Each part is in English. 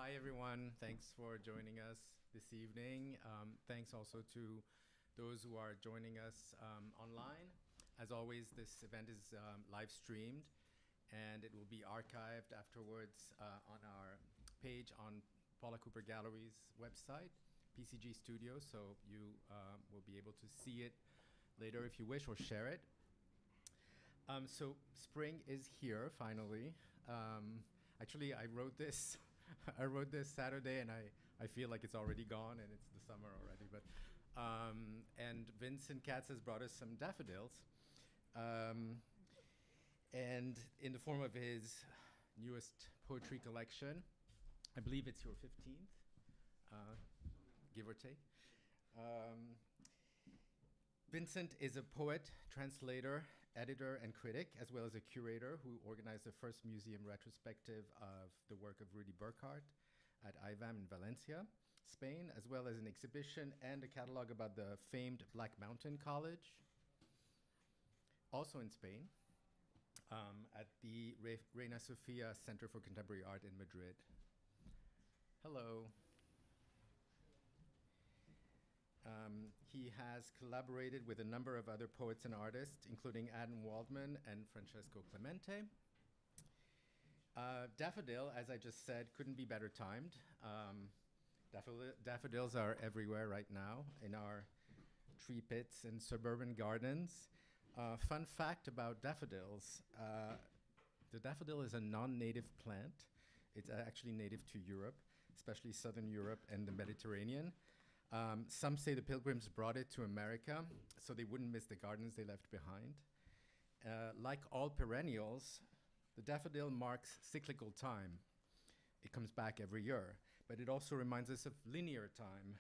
Hi, everyone. Thanks for joining us this evening. Thanks also to those who are joining us online. As always, this event is live streamed, and it will be archived afterwards on our page on Paula Cooper Gallery's website, PCG Studio, so you will be able to see it later if you wish, or share it. So spring is here, finally. Actually, I wrote this I wrote this Saturday, and I feel like it's already gone, and it's the summer already. But and Vincent Katz has brought us some daffodils, and in the form of his newest poetry collection. I believe it's your 15th, give or take. Vincent is a poet, translator, editor, and critic, as well as a curator who organized the first museum retrospective of the work of Rudy Burkhardt at IVAM in Valencia, Spain, as well as an exhibition and a catalog about the famed Black Mountain College, also in Spain, at the Reina Sofia Center for Contemporary Art in Madrid. Hello. He has collaborated with a number of other poets and artists, including Adam Waldman and Francesco Clemente. Daffodil, as I just said, couldn't be better timed. Daffodils are everywhere right now in our tree pits and suburban gardens. Fun fact about daffodils, the daffodil is a non-native plant. It's actually native to Europe, especially Southern Europe and the Mediterranean. Some say the Pilgrims brought it to America so they wouldn't miss the gardens they left behind. Like all perennials, the daffodil marks cyclical time. It comes back every year, but it also reminds us of linear time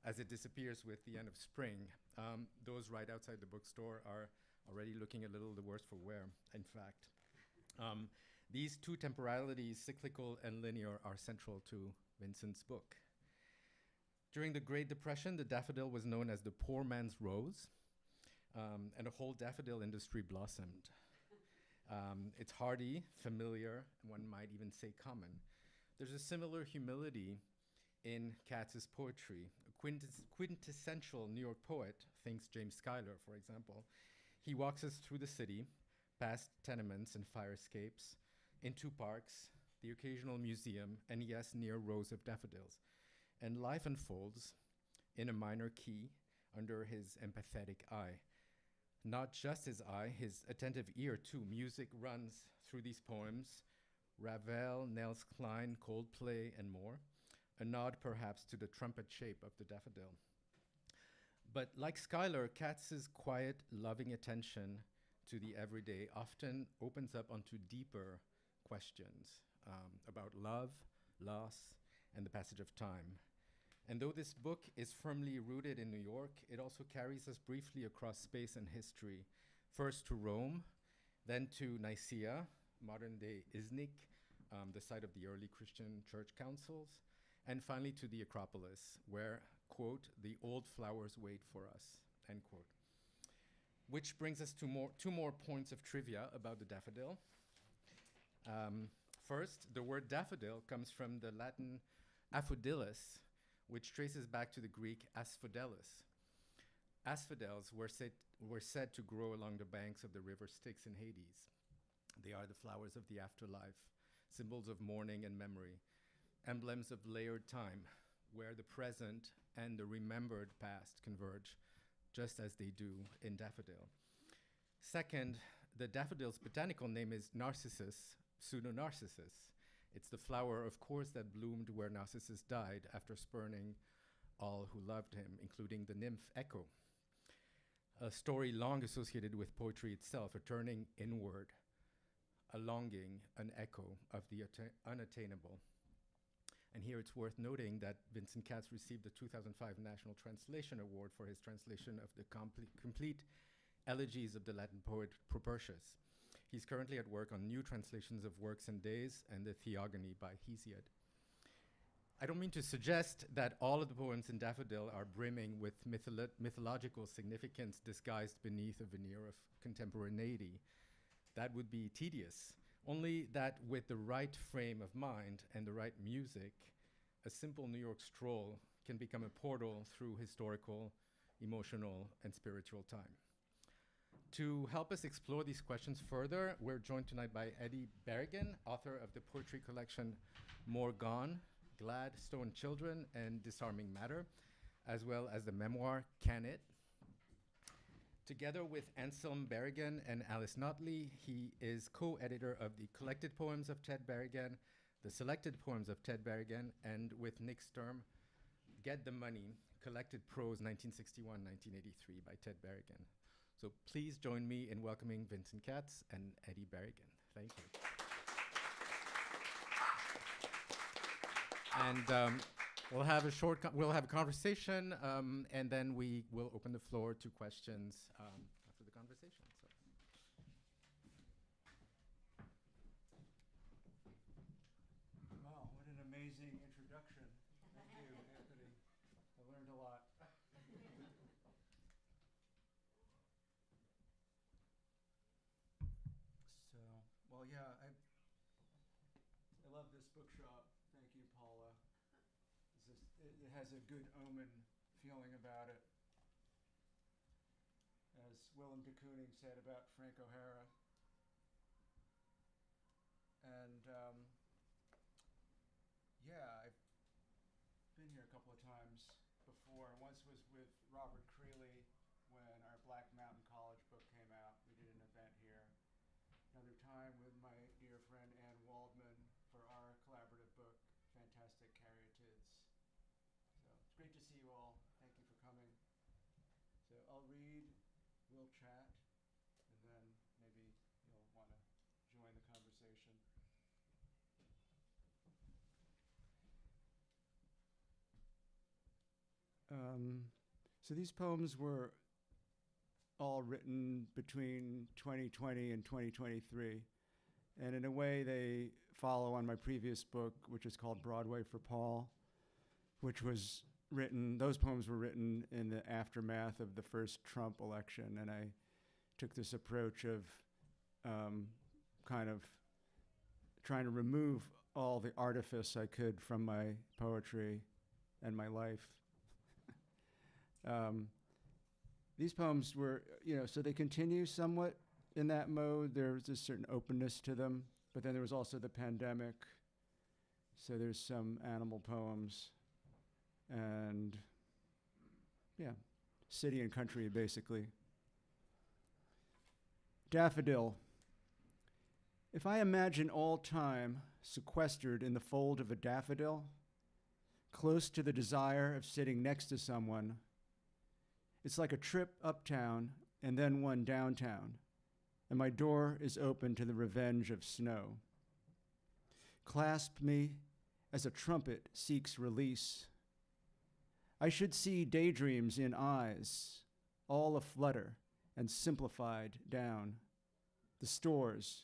as it disappears with the end of spring. Those right outside the bookstore are already looking a little the worse for wear, in fact. These two temporalities, cyclical and linear, are central to Vincent's book. During the Great Depression, the daffodil was known as the poor man's rose, and a whole daffodil industry blossomed. It's hardy, familiar, and one might even say common. There's a similar humility in Katz's poetry. A quintessential New York poet, thinks James Schuyler, for example. He walks us through the city, past tenements and fire escapes, into parks, the occasional museum, and yes, near rows of daffodils. And life unfolds in a minor key under his empathetic eye. Not just his eye, his attentive ear too. Music runs through these poems, Ravel, Nels Cline, Coldplay, and more. A nod perhaps to the trumpet shape of the daffodil. But like Schuyler, Katz's quiet, loving attention to the everyday often opens up onto deeper questions about love, loss, and the passage of time. And though this book is firmly rooted in New York, it also carries us briefly across space and history, first to Rome, then to Nicaea, modern-day Iznik, the site of the early Christian church councils, and finally to the Acropolis, where, quote, the old flowers wait for us, end quote. Which brings us to two more points of trivia about the daffodil. First, the word daffodil comes from the Latin aphrodilus, which traces back to the Greek asphodelus. Asphodels were said to grow along the banks of the river Styx in Hades. They are the flowers of the afterlife, symbols of mourning and memory, emblems of layered time, where the present and the remembered past converge, just as they do in daffodil. Second, the daffodil's botanical name is Narcissus, pseudo-Narcissus. It's the flower, of course, that bloomed where Narcissus died after spurning all who loved him, including the nymph Echo. A story long associated with poetry itself, a turning inward, a longing, an echo of the unattainable. And here it's worth noting that Vincent Katz received the 2005 National Translation Award for his translation of the complete elegies of the Latin poet Propertius. He's currently at work on new translations of Works and Days and the Theogony by Hesiod. I don't mean to suggest that all of the poems in Daffodil are brimming with mythological significance disguised beneath a veneer of contemporaneity. That would be tedious. Only that with the right frame of mind and the right music, a simple New York stroll can become a portal through historical, emotional, and spiritual time. To help us explore these questions further, we're joined tonight by Edmund Berrigan, author of the poetry collection More Gone, Gladstone Children, and Disarming Matter, as well as the memoir Can It? Together with Anselm Berrigan and Alice Notley, he is co-editor of the Collected Poems of Ted Berrigan, the Selected Poems of Ted Berrigan, and with Nick Sturm, Get the Money, Collected Prose 1961-1983 by Ted Berrigan. So please join me in welcoming Vincent Katz and Edmund Berrigan. Thank you. And we'll have a conversation, and then we will open the floor to questions after the conversation. So. Wow, what an amazing introduction. Thank you, Anthony. I learned a lot. So, well, yeah, I love this bookshop. Thank you, Paula. It has a good omen feeling about it. As Willem de Kooning said about Frank O'Hara. And yeah, I've been here a couple of times before. Once was with Robert Creeley when our Black Mountain College book came out. We did an event here. Another time with my dear friend Ann Waldman for our collaborative book, Fantastic Caryatids. So it's great to see you all. Thank you for coming. So I'll read, we'll chat, and then maybe you'll want to join the conversation. So these poems were all written between 2020 and 2023. And in a way, they follow on my previous book, which is called Broadway for Paul, which was written, those poems were written in the aftermath of the first Trump election. And I took this approach of kind of trying to remove all the artifice I could from my poetry and my life. These poems were, so they continue somewhat in that mode. There's a certain openness to them, but then there was also the pandemic. So there's some animal poems and, yeah, city and country, basically. Daffodil. If I imagine all time sequestered in the fold of a daffodil, close to the desire of sitting next to someone, it's like a trip uptown and then one downtown, and my door is open to the revenge of snow. Clasp me as a trumpet seeks release. I should see daydreams in eyes, all aflutter and simplified down, the stores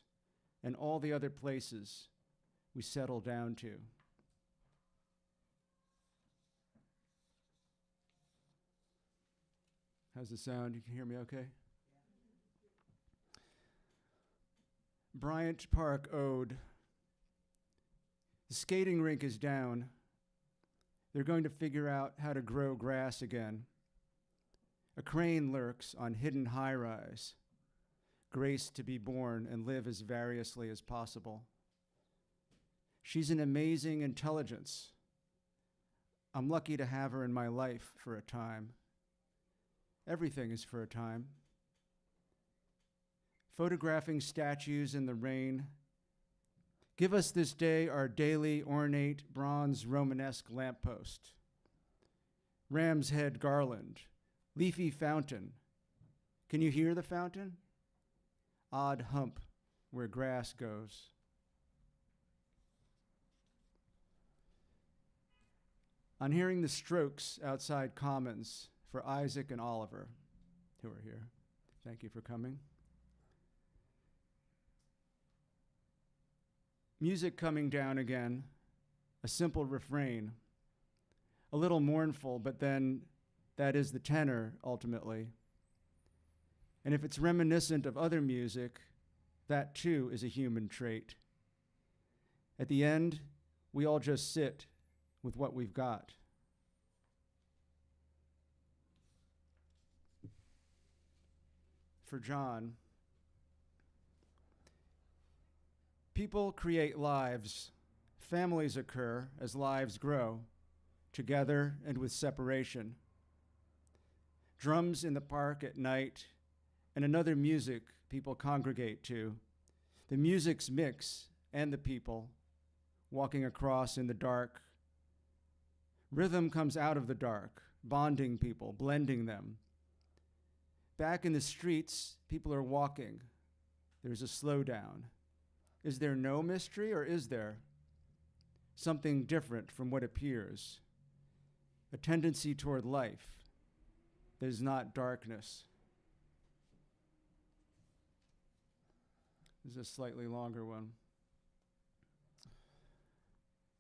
and all the other places we settle down to. How's the sound? You can hear me okay? Yeah. Bryant Park Ode. The skating rink is down. They're going to figure out how to grow grass again. A crane lurks on hidden high-rise. Grace to be born and live as variously as possible. She's an amazing intelligence. I'm lucky to have her in my life for a time. Everything is for a time. Photographing statues in the rain. Give us this day our daily ornate bronze Romanesque lamppost. Ram's head garland. Leafy fountain. Can you hear the fountain? Odd hump where grass goes. On hearing the Strokes outside Commons, for Isaac and Oliver, who are here. Thank you for coming. Music coming down again, a simple refrain, a little mournful, but then that is the tenor ultimately. And if it's reminiscent of other music, that too is a human trait. At the end, we all just sit with what we've got. For John, people create lives. Families occur as lives grow, together and with separation. Drums in the park at night, and another music people congregate to. The music's mix and the people walking across in the dark. Rhythm comes out of the dark, bonding people, blending them. Back in the streets, people are walking. There's a slowdown. Is there no mystery, or is there something different from what appears? A tendency toward life that is not darkness. This is a slightly longer one.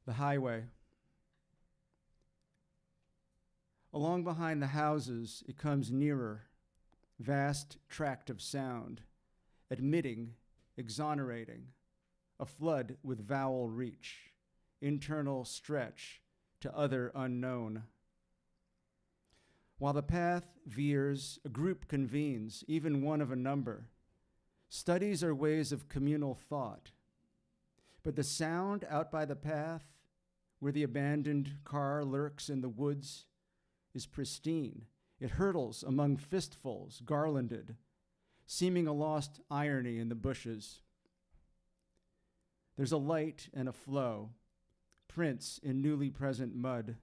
The highway. Along behind the houses, it comes nearer. Vast tract of sound, admitting, exonerating, a flood with vowel reach, internal stretch to other unknown. While the path veers, a group convenes, even one of a number. Studies are ways of communal thought. But the sound out by the path, where the abandoned car lurks in the woods, is pristine. It hurtles among fistfuls, garlanded, seeming a lost irony in the bushes. There's a light and a flow, prints in newly present mud,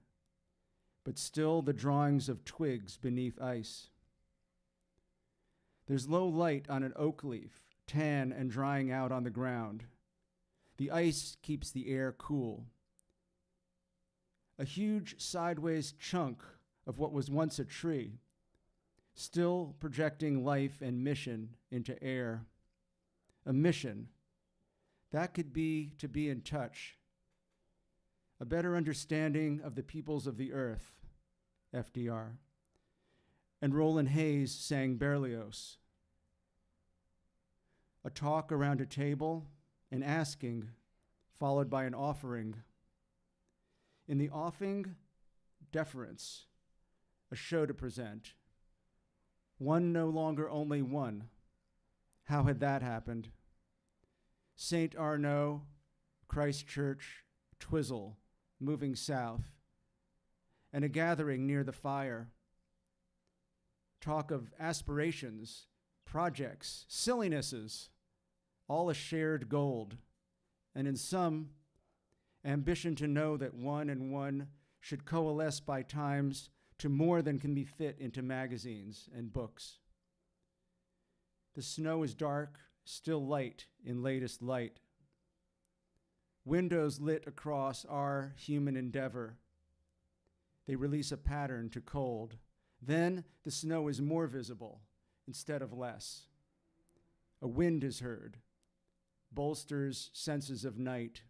but still the drawings of twigs beneath ice. There's low light on an oak leaf, tan and drying out on the ground. The ice keeps the air cool. A huge sideways chunk of what was once a tree, still projecting life and mission into air. A mission. That could be to be in touch. A better understanding of the peoples of the earth, FDR. And Roland Hayes sang Berlioz. A talk around a table, an asking, followed by an offering. In the offing, deference. A show to present. One no longer only one. How had that happened? St. Arnaud, Christchurch, Twizzle, moving south, and a gathering near the fire. Talk of aspirations, projects, sillinesses, all a shared gold, and in some, ambition to know that one and one should coalesce by times to more than can be fit into magazines and books. The snow is dark, still light in latest light. Windows lit across our human endeavor. They release a pattern to cold. Then the snow is more visible instead of less. A wind is heard, bolsters senses of night.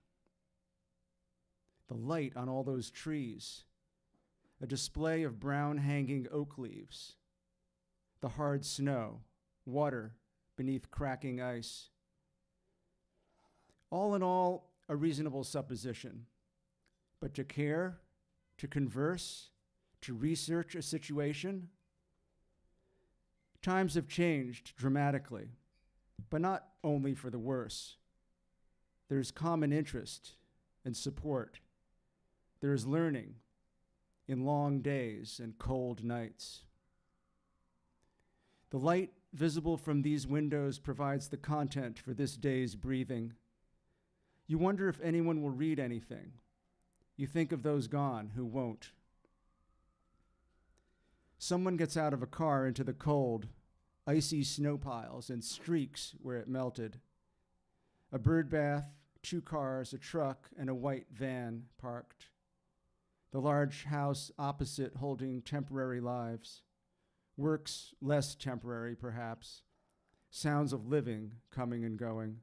The light on all those trees. A display of brown hanging oak leaves, the hard snow, water beneath cracking ice. All in all, a reasonable supposition. But to care, to converse, to research a situation, times have changed dramatically, but not only for the worse. There's common interest and support. There's learning in long days and cold nights. The light visible from these windows provides the content for this day's breathing. You wonder if anyone will read anything. You think of those gone who won't. Someone gets out of a car into the cold, icy snow piles and streaks where it melted. A bird bath, 2 cars, a truck, and a white van parked. The large house opposite holding temporary lives. Works less temporary, perhaps. Sounds of living coming and going.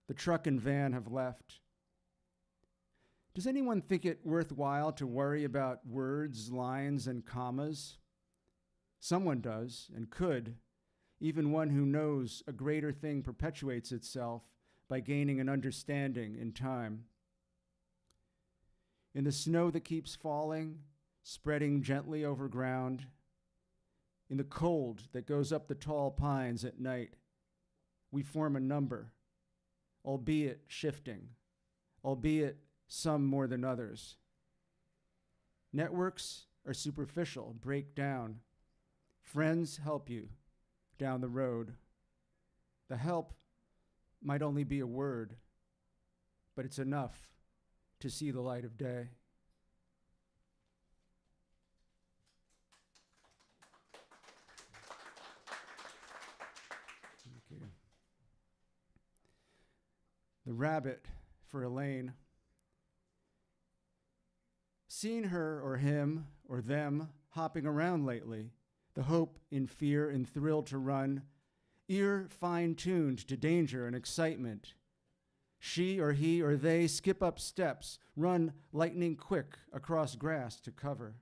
The truck and van have left. Does anyone think it worthwhile to worry about words, lines, and commas? Someone does, and could. Even one who knows a greater thing perpetuates itself by gaining an understanding in time. In the snow that keeps falling, spreading gently over ground, in the cold that goes up the tall pines at night, we form a number, albeit shifting, albeit some more than others. Networks are superficial, break down. Friends help you down the road. The help might only be a word, but it's enough to see the light of day. Thank you. The rabbit for Elaine. Seen her or him or them hopping around lately, the hope in fear and thrill to run, ear fine-tuned to danger and excitement. She or he or they skip up steps, run lightning quick across grass to cover.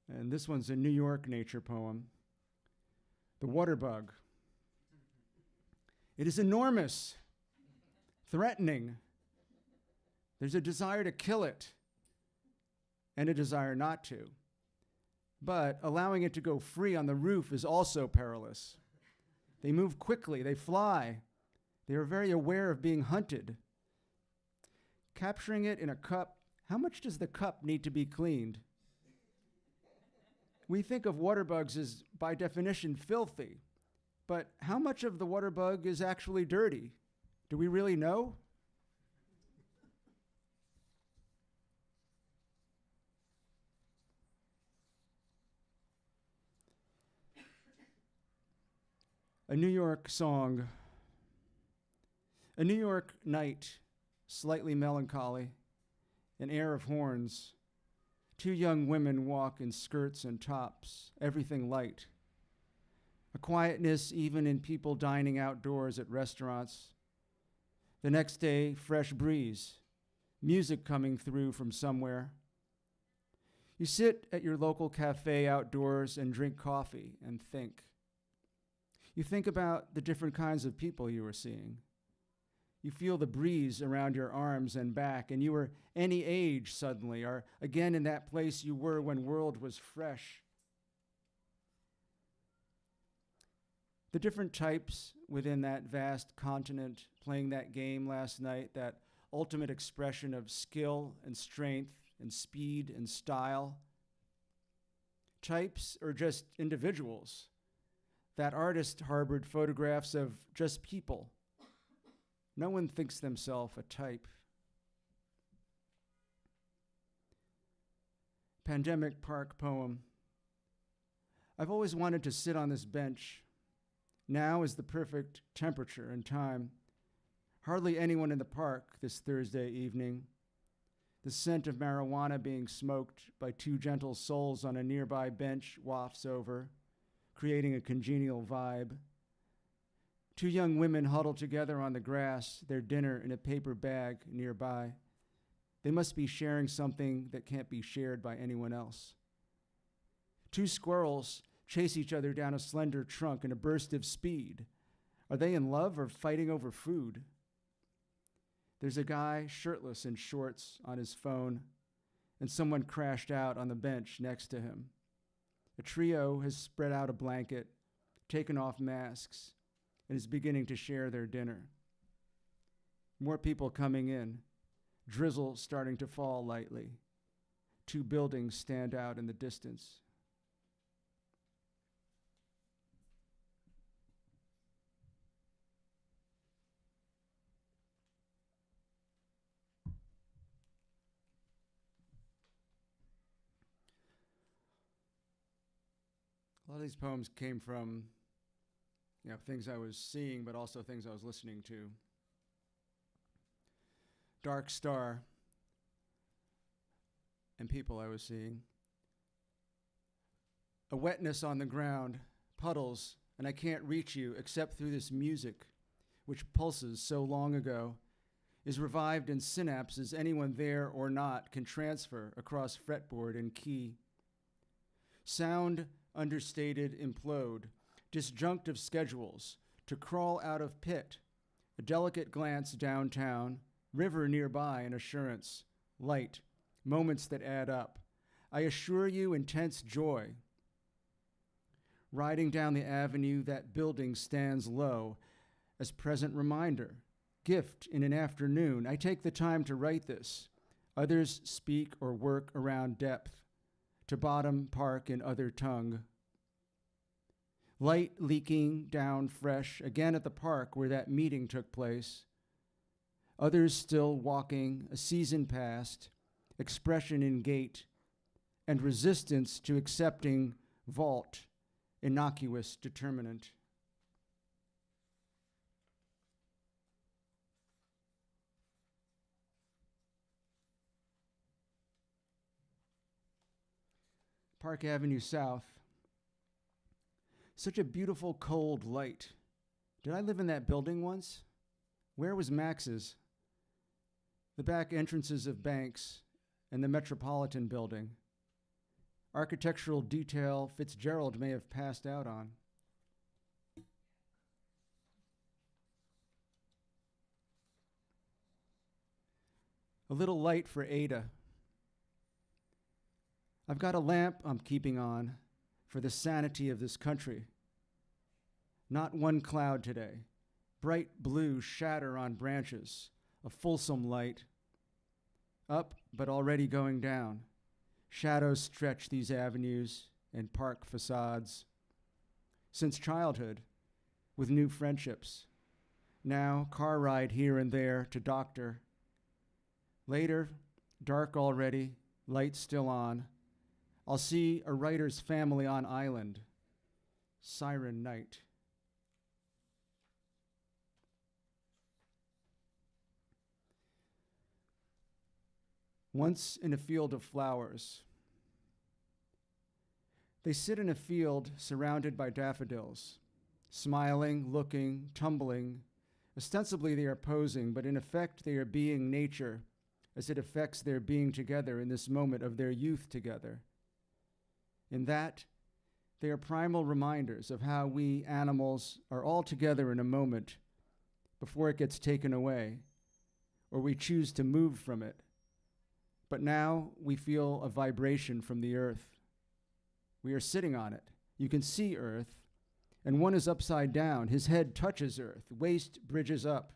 And this one's a New York nature poem. The water bug. It is enormous, threatening. There's a desire to kill it and a desire not to. But allowing it to go free on the roof is also perilous. They move quickly, they fly. They are very aware of being hunted. Capturing it in a cup, how much does the cup need to be cleaned? We think of water bugs as, by definition, filthy. But how much of the water bug is actually dirty? Do we really know? A New York song. A New York night, slightly melancholy, an air of horns. Two young women walk in skirts and tops, everything light. A quietness even in people dining outdoors at restaurants. The next day, fresh breeze, music coming through from somewhere. You sit at your local cafe outdoors and drink coffee and think. You think about the different kinds of people you are seeing. You feel the breeze around your arms and back, and you are any age suddenly, are again in that place you were when world was fresh. The different types within that vast continent playing that game last night, that ultimate expression of skill and strength and speed and style. Types or just individuals. That artist harbored photographs of just people. No one thinks themselves a type. Pandemic Park poem. I've always wanted to sit on this bench. Now is the perfect temperature and time. Hardly anyone in the park this Thursday evening. The scent of marijuana being smoked by two gentle souls on a nearby bench wafts over, creating a congenial vibe. Two young women huddle together on the grass, their dinner in a paper bag nearby. They must be sharing something that can't be shared by anyone else. Two squirrels chase each other down a slender trunk in a burst of speed. Are they in love or fighting over food? There's a guy shirtless in shorts on his phone, and someone crashed out on the bench next to him. A trio has spread out a blanket, taken off masks, and is beginning to share their dinner. More people coming in, drizzle starting to fall lightly. Two buildings stand out in the distance. A lot of these poems came from things I was seeing, but also things I was listening to. Dark Star and people I was seeing. A wetness on the ground, puddles, and I can't reach you except through this music, which pulses so long ago, is revived in synapses anyone there or not can transfer across fretboard and key. Sound understated implode, disjunctive schedules, to crawl out of pit, a delicate glance downtown, river nearby, an assurance, light, moments that add up. I assure you intense joy. Riding down the avenue, that building stands low as present reminder, gift in an afternoon. I take the time to write this. Others speak or work around depth, to bottom park in other tongue. Light leaking down fresh, again at the park where that meeting took place. Others still walking, a season past, expression in gait, and resistance to accepting vault, innocuous determinant. Park Avenue South. Such a beautiful cold light. Did I live in that building once? Where was Max's? The back entrances of banks and the Metropolitan Building. Architectural detail Fitzgerald may have passed out on. A little light for Ada. I've got a lamp I'm keeping on for the sanity of this country. Not one cloud today. Bright blue shatter on branches, a fulsome light. Up, but already going down. Shadows stretch these avenues and park facades. Since childhood, with new friendships. Now, car ride here and there to doctor. Later, dark already, light still on. I'll see a writer's family on island. Siren night. Once in a field of flowers. They sit in a field surrounded by daffodils, smiling, looking, tumbling. Ostensibly they are posing, but in effect they are being nature as it affects their being together in this moment of their youth together. In that, they are primal reminders of how we animals are all together in a moment before it gets taken away, or we choose to move from it. But now we feel a vibration from the earth. We are sitting on it. You can see earth, and one is upside down. His head touches earth, waist bridges up.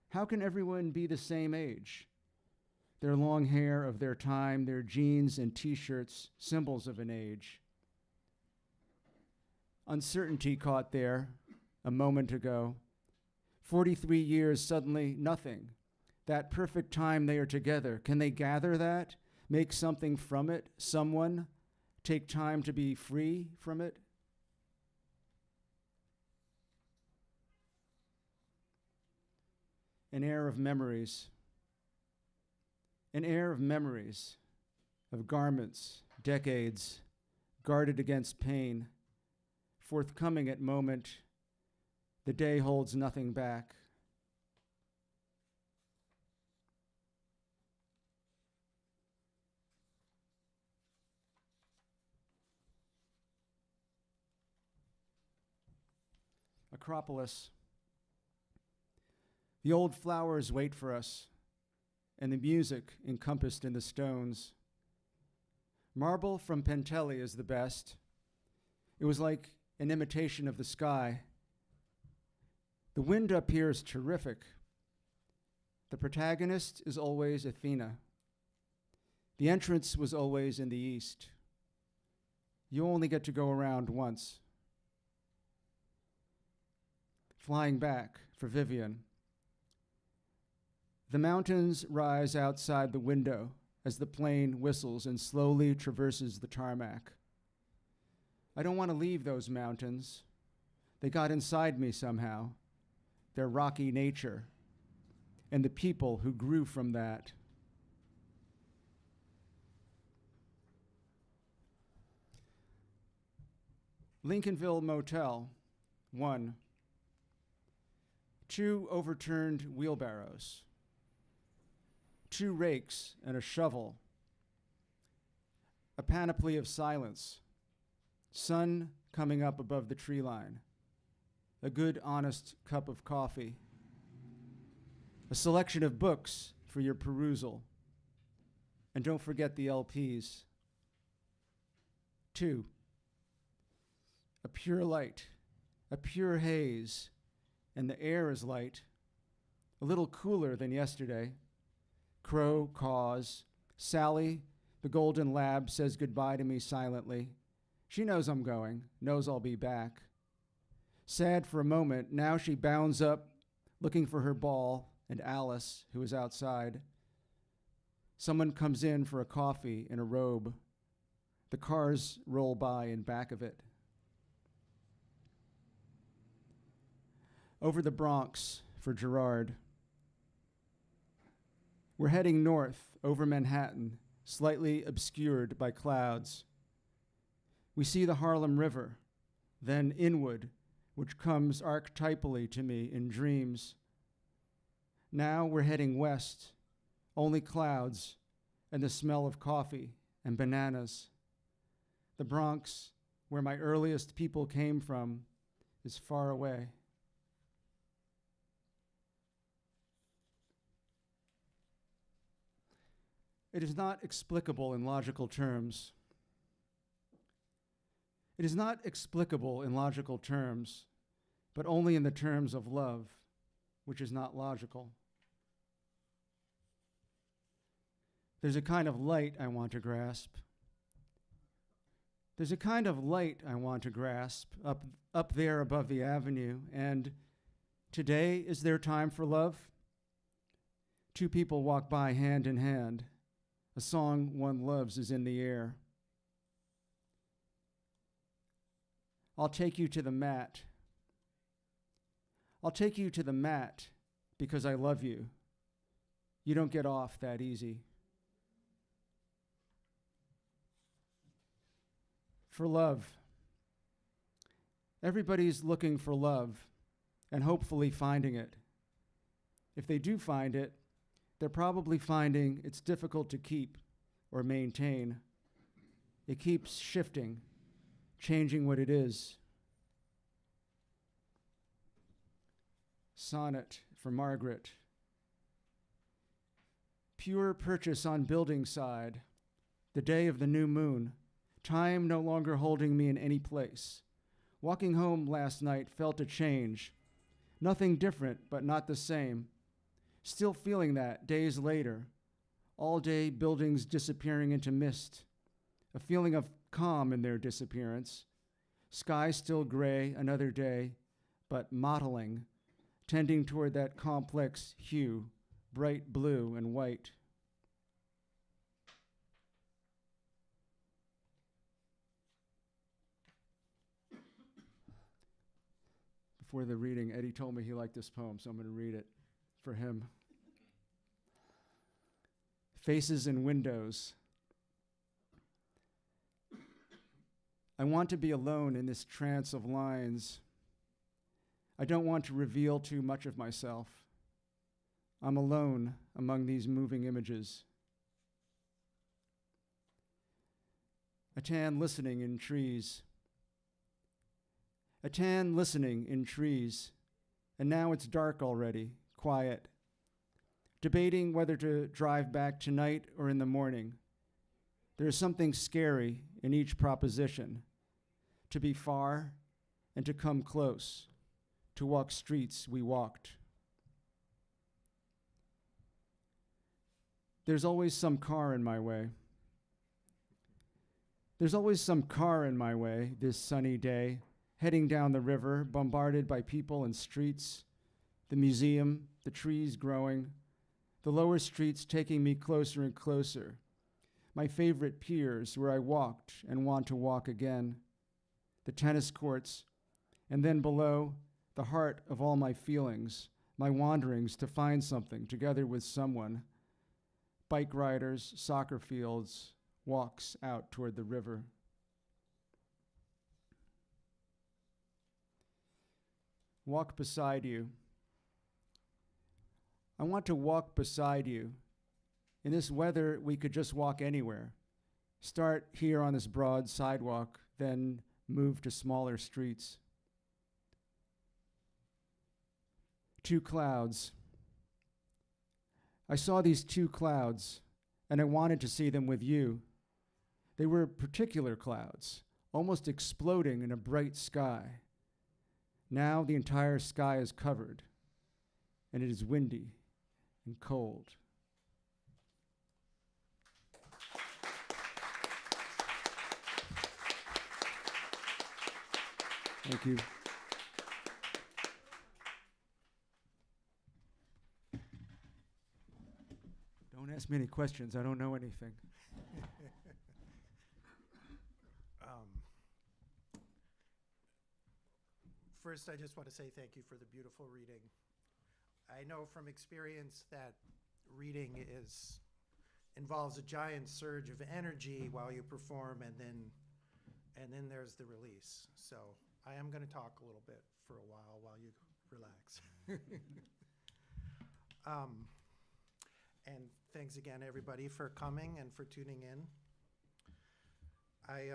How can everyone be the same age? Their long hair of their time, their jeans and t-shirts, symbols of an age. Uncertainty caught there a moment ago. 43 years, suddenly nothing. That perfect time they are together. Can they gather that? Make something from it? Someone? Take time to be free from it? An air of memories. An air of memories, of garments, decades, guarded against pain, forthcoming at moment. The day holds nothing back. Acropolis. The old flowers wait for us, and the music encompassed in the stones. Marble from Pentelli is the best. It was like an imitation of the sky. The wind up here is terrific. The protagonist is always Athena. The entrance was always in the east. You only get to go around once. Flying back for Vivian. The mountains rise outside the window as the plane whistles and slowly traverses the tarmac. I don't want to leave those mountains. They got inside me somehow, their rocky nature, and the people who grew from that. Lincolnville Motel, 1. 2 overturned wheelbarrows. 2 rakes and a shovel. A panoply of silence. Sun coming up above the tree line, a good, honest cup of coffee, a selection of books for your perusal, and don't forget the LPs. 2, a pure light, a pure haze, and the air is light, a little cooler than yesterday. Crow caws. Sally, the golden lab, says goodbye to me silently. She knows I'm going, knows I'll be back. Sad for a moment, now she bounds up, looking for her ball and Alice, who is outside. Someone comes in for a coffee in a robe. The cars roll by in back of it. Over the Bronx for Gerard. We're heading north over Manhattan, slightly obscured by clouds. We see the Harlem River, then Inwood, which comes archetypally to me in dreams. Now we're heading west, only clouds and the smell of coffee and bananas. The Bronx, where my earliest people came from, is far away. It is not explicable in logical terms. It is not explicable in logical terms, but only in the terms of love, which is not logical. There's a kind of light I want to grasp. There's a kind of light I want to grasp up there above the avenue, and today is their time for love? 2 people walk by hand in hand. A song one loves is in the air. I'll take you to the mat. I'll take you to the mat because I love you. You don't get off that easy. For love. Everybody's looking for love and hopefully finding it. If they do find it, they're probably finding it's difficult to keep or maintain. It keeps shifting, changing what it is. Sonnet for Margaret. Pure purchase on building side, the day of the new moon, time no longer holding me in any place. Walking home last night felt a change. Nothing different, but not the same. Still feeling that days later. All day buildings disappearing into mist. A feeling of calm in their disappearance. Sky still gray another day, but mottling, tending toward that complex hue, bright blue and white. Before the reading, Eddie told me he liked this poem, so I'm going to read it for him. Faces in windows. I want to be alone in this trance of lines. I don't want to reveal too much of myself. I'm alone among these moving images. A tan listening in trees. A tan listening in trees. And now it's dark already, quiet. Debating whether to drive back tonight or in the morning. There is something scary in each proposition. To be far and to come close. To walk streets we walked. There's always some car in my way. There's always some car in my way this sunny day, heading down the river, bombarded by people and streets, the museum, the trees growing, the lower streets taking me closer and closer, my favorite piers where I walked and want to walk again, the tennis courts, and then below, the heart of all my feelings, my wanderings to find something together with someone, bike riders, soccer fields, walks out toward the river. Walk beside you. I want to walk beside you. In this weather, we could just walk anywhere. Start here on this broad sidewalk, then moved to smaller streets. Two clouds. I saw these two clouds, and I wanted to see them with you. They were particular clouds, almost exploding in a bright sky. Now the entire sky is covered, and it is windy and cold. Thank you. Don't ask me any questions. I don't know anything. First, I just want to say thank you for the beautiful reading. I know from experience that reading involves a giant surge of energy while you perform, and then there's the release. So I am going to talk a little bit for a while you relax. And thanks again, everybody, for coming and for tuning in. I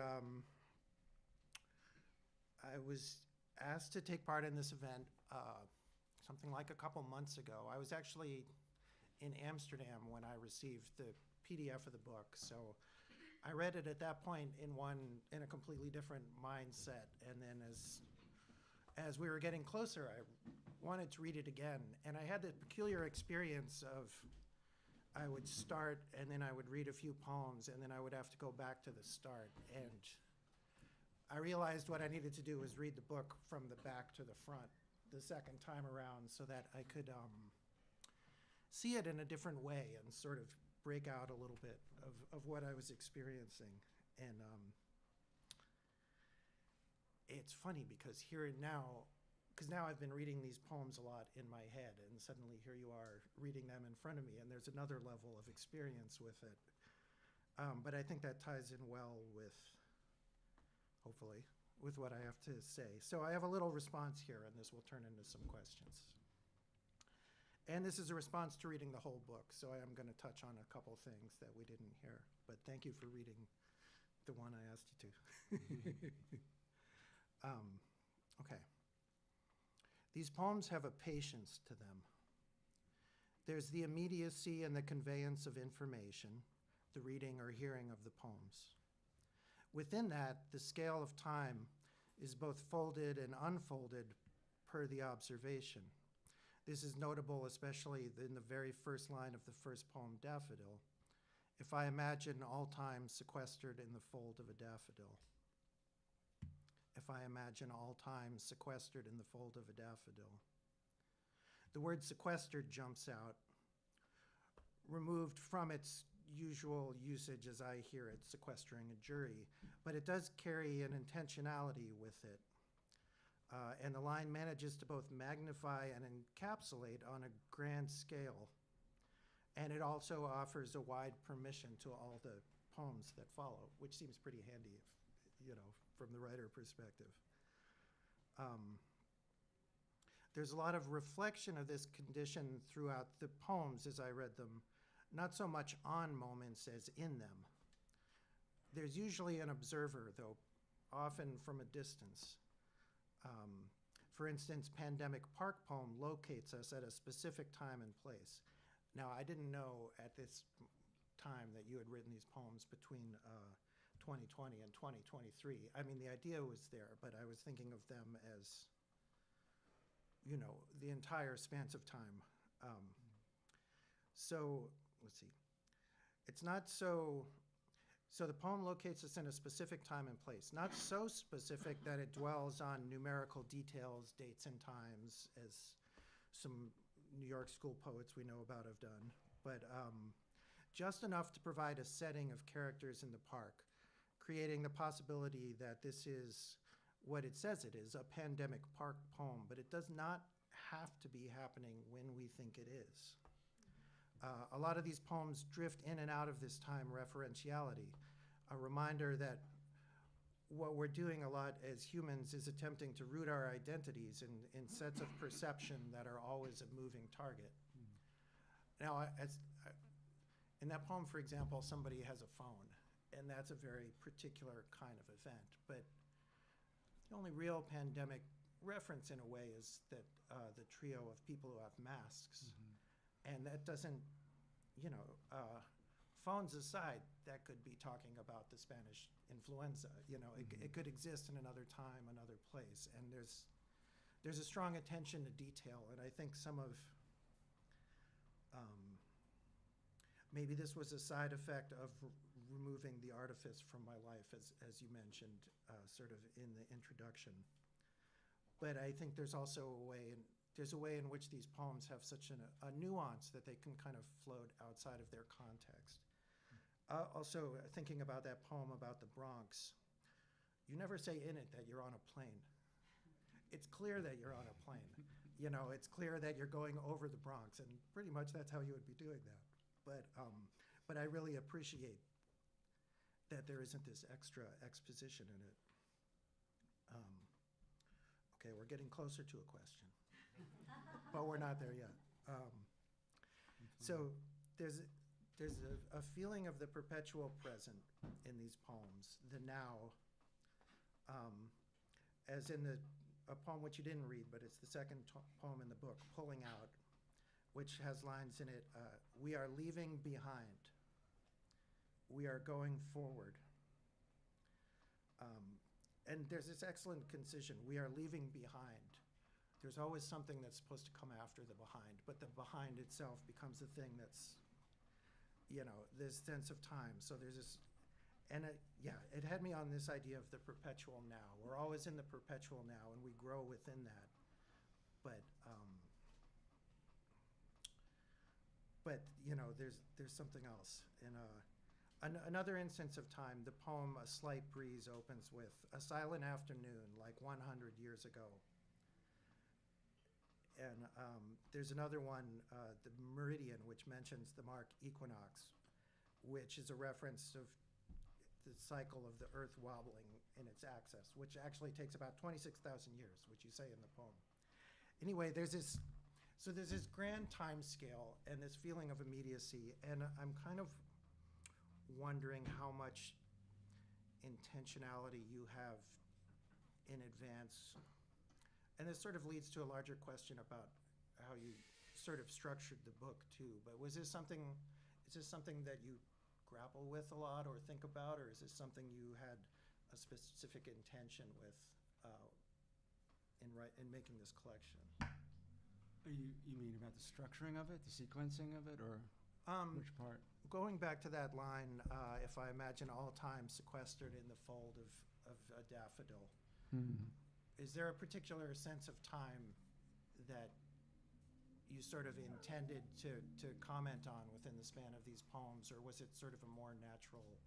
was asked to take part in this event something like a couple months ago. I was actually in Amsterdam when I received the PDF of the book, so I read it at that point in a completely different mindset. And then as we were getting closer, I wanted to read it again, and I had the peculiar experience of I would start, and then I would read a few poems, and then I would have to go back to the start. And I realized what I needed to do was read the book from the back to the front the second time around so that I could see it in a different way and sort of break out a little bit of what I was experiencing. And it's funny because now I've been reading these poems a lot in my head, and suddenly here you are reading them in front of me, and there's another level of experience with it. But I think that ties in well with, hopefully, with what I have to say. So I have a little response here, and this will turn into some questions. And this is a response to reading the whole book, so I am going to touch on a couple things that we didn't hear. But thank you for reading the one I asked you to. Okay. These poems have a patience to them. There's the immediacy and the conveyance of information, the reading or hearing of the poems. Within that, the scale of time is both folded and unfolded per the observation. This is notable especially in the very first line of the first poem, Daffodil. If I imagine all time sequestered in the fold of a daffodil. If I imagine all time sequestered in the fold of a daffodil. The word sequestered jumps out, removed from its usual usage as I hear it, sequestering a jury, but it does carry an intentionality with it. And the line manages to both magnify and encapsulate on a grand scale. And it also offers a wide permission to all the poems that follow, which seems pretty handy, from the writer perspective. There's a lot of reflection of this condition throughout the poems as I read them, not so much on moments as in them. There's usually an observer, though, often from a distance. For instance, Pandemic Park poem locates us at a specific time and place. Now, I didn't know at this time that you had written these poems between 2020 and 2023. I mean, the idea was there, but I was thinking of them as, the entire span of time. So, let's see. It's not so the poem locates us in a specific time and place, not so specific that it dwells on numerical details, dates and times, as some New York school poets we know about have done, but just enough to provide a setting of characters in the park, creating the possibility that this is what it says it is, a pandemic park poem, but it does not have to be happening when we think it is. A lot of these poems drift in and out of this time referentiality, a reminder that what we're doing a lot as humans is attempting to root our identities in sets of perception that are always a moving target. Now, in that poem, for example, somebody has a phone, and that's a very particular kind of event. But The only real pandemic reference in a way is that the trio of people who have masks. And that doesn't, you know, phones aside, that could be talking about the Spanish influenza. You know, it could exist in another time, another place. And there's a strong attention to detail. And I think some of, maybe this was a side effect of removing the artifice from my life, as you mentioned, sort of in the introduction. But I think there's also a way in which these poems have such a nuance that they can kind of float outside of their context. Also, thinking about that poem about the Bronx, you never say in it that you're on a plane. It's clear that you're on a plane. You know, it's clear that you're going over the Bronx, and pretty much that's how you would be doing that. But I really appreciate that there isn't this extra exposition in it. Okay, we're getting closer to a question, but we're not there yet. So there's a feeling of the perpetual present in these poems, the now, as in a poem which you didn't read, but it's the second poem in the book, Pulling Out, which has lines in it, we are leaving behind, we are going forward. And there's this excellent concision, we are leaving behind. There's always something that's supposed to come after the behind, but the behind itself becomes the thing that's, you know, this sense of time. So there's this, and it had me on this idea of the perpetual now. We're always in the perpetual now, and we grow within that. But you know, there's something else. In another instance of time, the poem A Slight Breeze opens with a silent afternoon like 100 years ago. And there's another one, the Meridian, which mentions the mark equinox, which is a reference of the cycle of the earth wobbling in its axis, which actually takes about 26,000 years, which you say in the poem. Anyway, there's this grand time scale and this feeling of immediacy, and I'm kind of wondering how much intentionality you have in advance. And this sort of leads to a larger question about how you sort of structured the book too. But is this something that you grapple with a lot or think about, or is this something you had a specific intention with in making this collection? You mean about the structuring of it, the sequencing of it, or which part? Going back to that line, if I imagine all time sequestered in the fold of a daffodil, is there a particular sense of time that you sort of intended to comment on within the span of these poems, or was it sort of a more natural?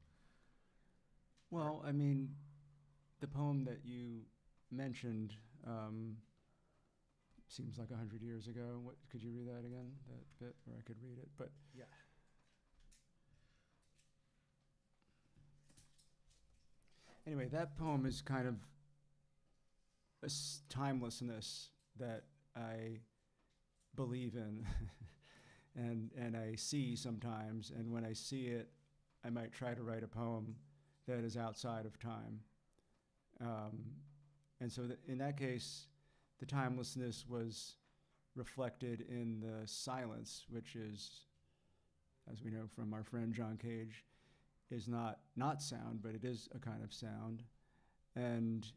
Well, I mean, the poem that you mentioned seems like 100 years ago. What, could you read that again, that bit, or I could read it? But Yeah. anyway, that poem is kind of a timelessness that I believe in and I see sometimes, and when I see it, I might try to write a poem that is outside of time. And so in that case, the timelessness was reflected in the silence, which is, as we know from our friend John Cage, is not sound, but it is a kind of sound. And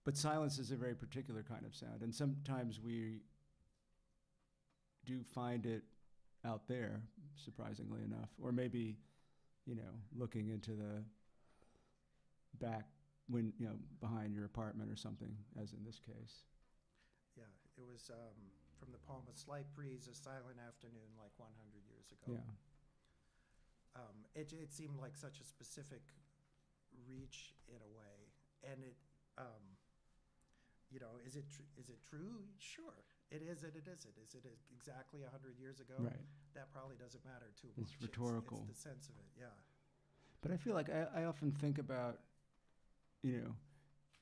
but silence is a very particular kind of sound, and sometimes we do find it out there, surprisingly enough, or maybe, you know, looking into the back when, you know, behind your apartment or something, as in this case. Yeah, it was from the poem A Slight Breeze, a silent afternoon like 100 years ago. Yeah. It seemed like such a specific reach in a way, and it, you know, is it true? Sure, it is and it isn't. Is it exactly 100 years ago? Right. That probably doesn't matter too much. It's rhetorical. It's the sense of it, yeah. But I feel like I often think about, you know,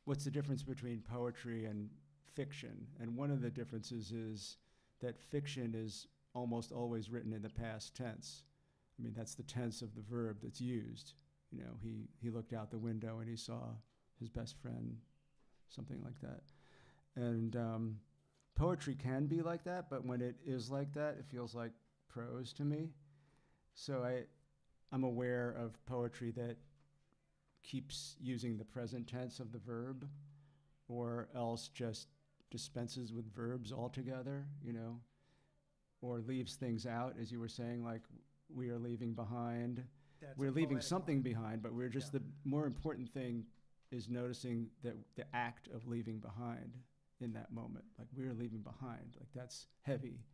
what's the difference between poetry and fiction? And one of the differences is that fiction is almost always written in the past tense. I mean, that's the tense of the verb that's used. You know, he looked out the window and he saw his best friend, something like that. And poetry can be like that, but when it is like that, it feels like prose to me. So I'm aware of poetry that keeps using the present tense of the verb, or else just dispenses with verbs altogether, you know, or leaves things out, as you were saying, like we are leaving behind. That's We're a leaving poetic something line. behind, but we're just, Yeah. the more important thing is noticing that the act of leaving behind in that moment, like we're leaving behind, like that's heavy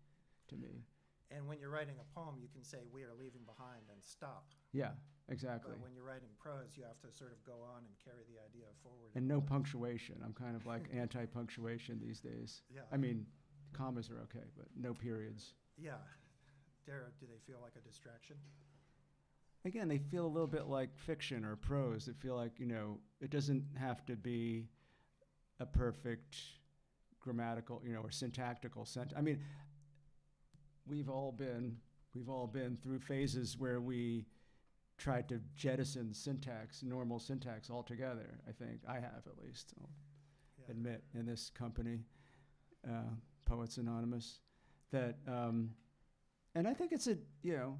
to me. And when you're writing a poem, you can say, we are leaving behind and stop. Yeah, exactly. But when you're writing prose, you have to sort of go on and carry the idea forward. And no punctuation. I'm kind of like anti-punctuation these days. Yeah. I mean, commas are okay, but no periods. Yeah. Do they feel like a distraction? Again, they feel a little bit like fiction or prose. They feel like, you know, it doesn't have to be a perfect grammatical, you know, or syntactical sentence. I mean, we've all been through phases where we tried to jettison syntax, normal syntax altogether. I think I have, at least, I'll Yeah. admit, in this company, Poets Anonymous, that, and I think it's a, you know,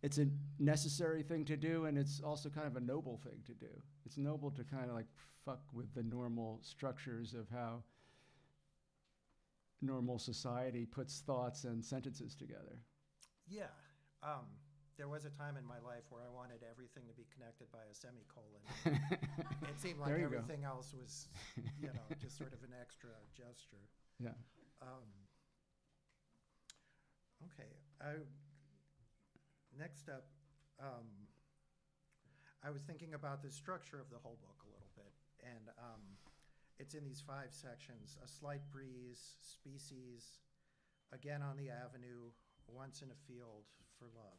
it's a necessary thing to do, and it's also kind of a noble thing to do. It's noble to kind of like fuck with the normal structures of how normal society puts thoughts and sentences together. Yeah. There was a time in my life where I wanted everything to be connected by a semicolon. It seemed like There you go. everything else was, you know, just sort of an extra gesture. Yeah. Okay. Next up, I was thinking about the structure of the whole book a little bit, and it's in these 5 sections: A Slight Breeze, Species, Again on the Avenue, Once in a Field, For Love.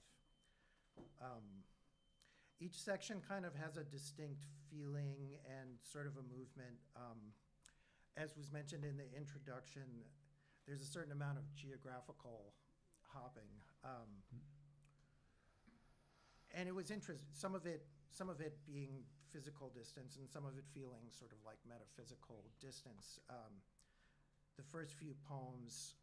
Each section kind of has a distinct feeling and sort of a movement. As was mentioned in the introduction, there's a certain amount of geographical hopping. And it was interesting, some of it being physical distance and some of it feeling sort of like metaphysical distance. The first few poems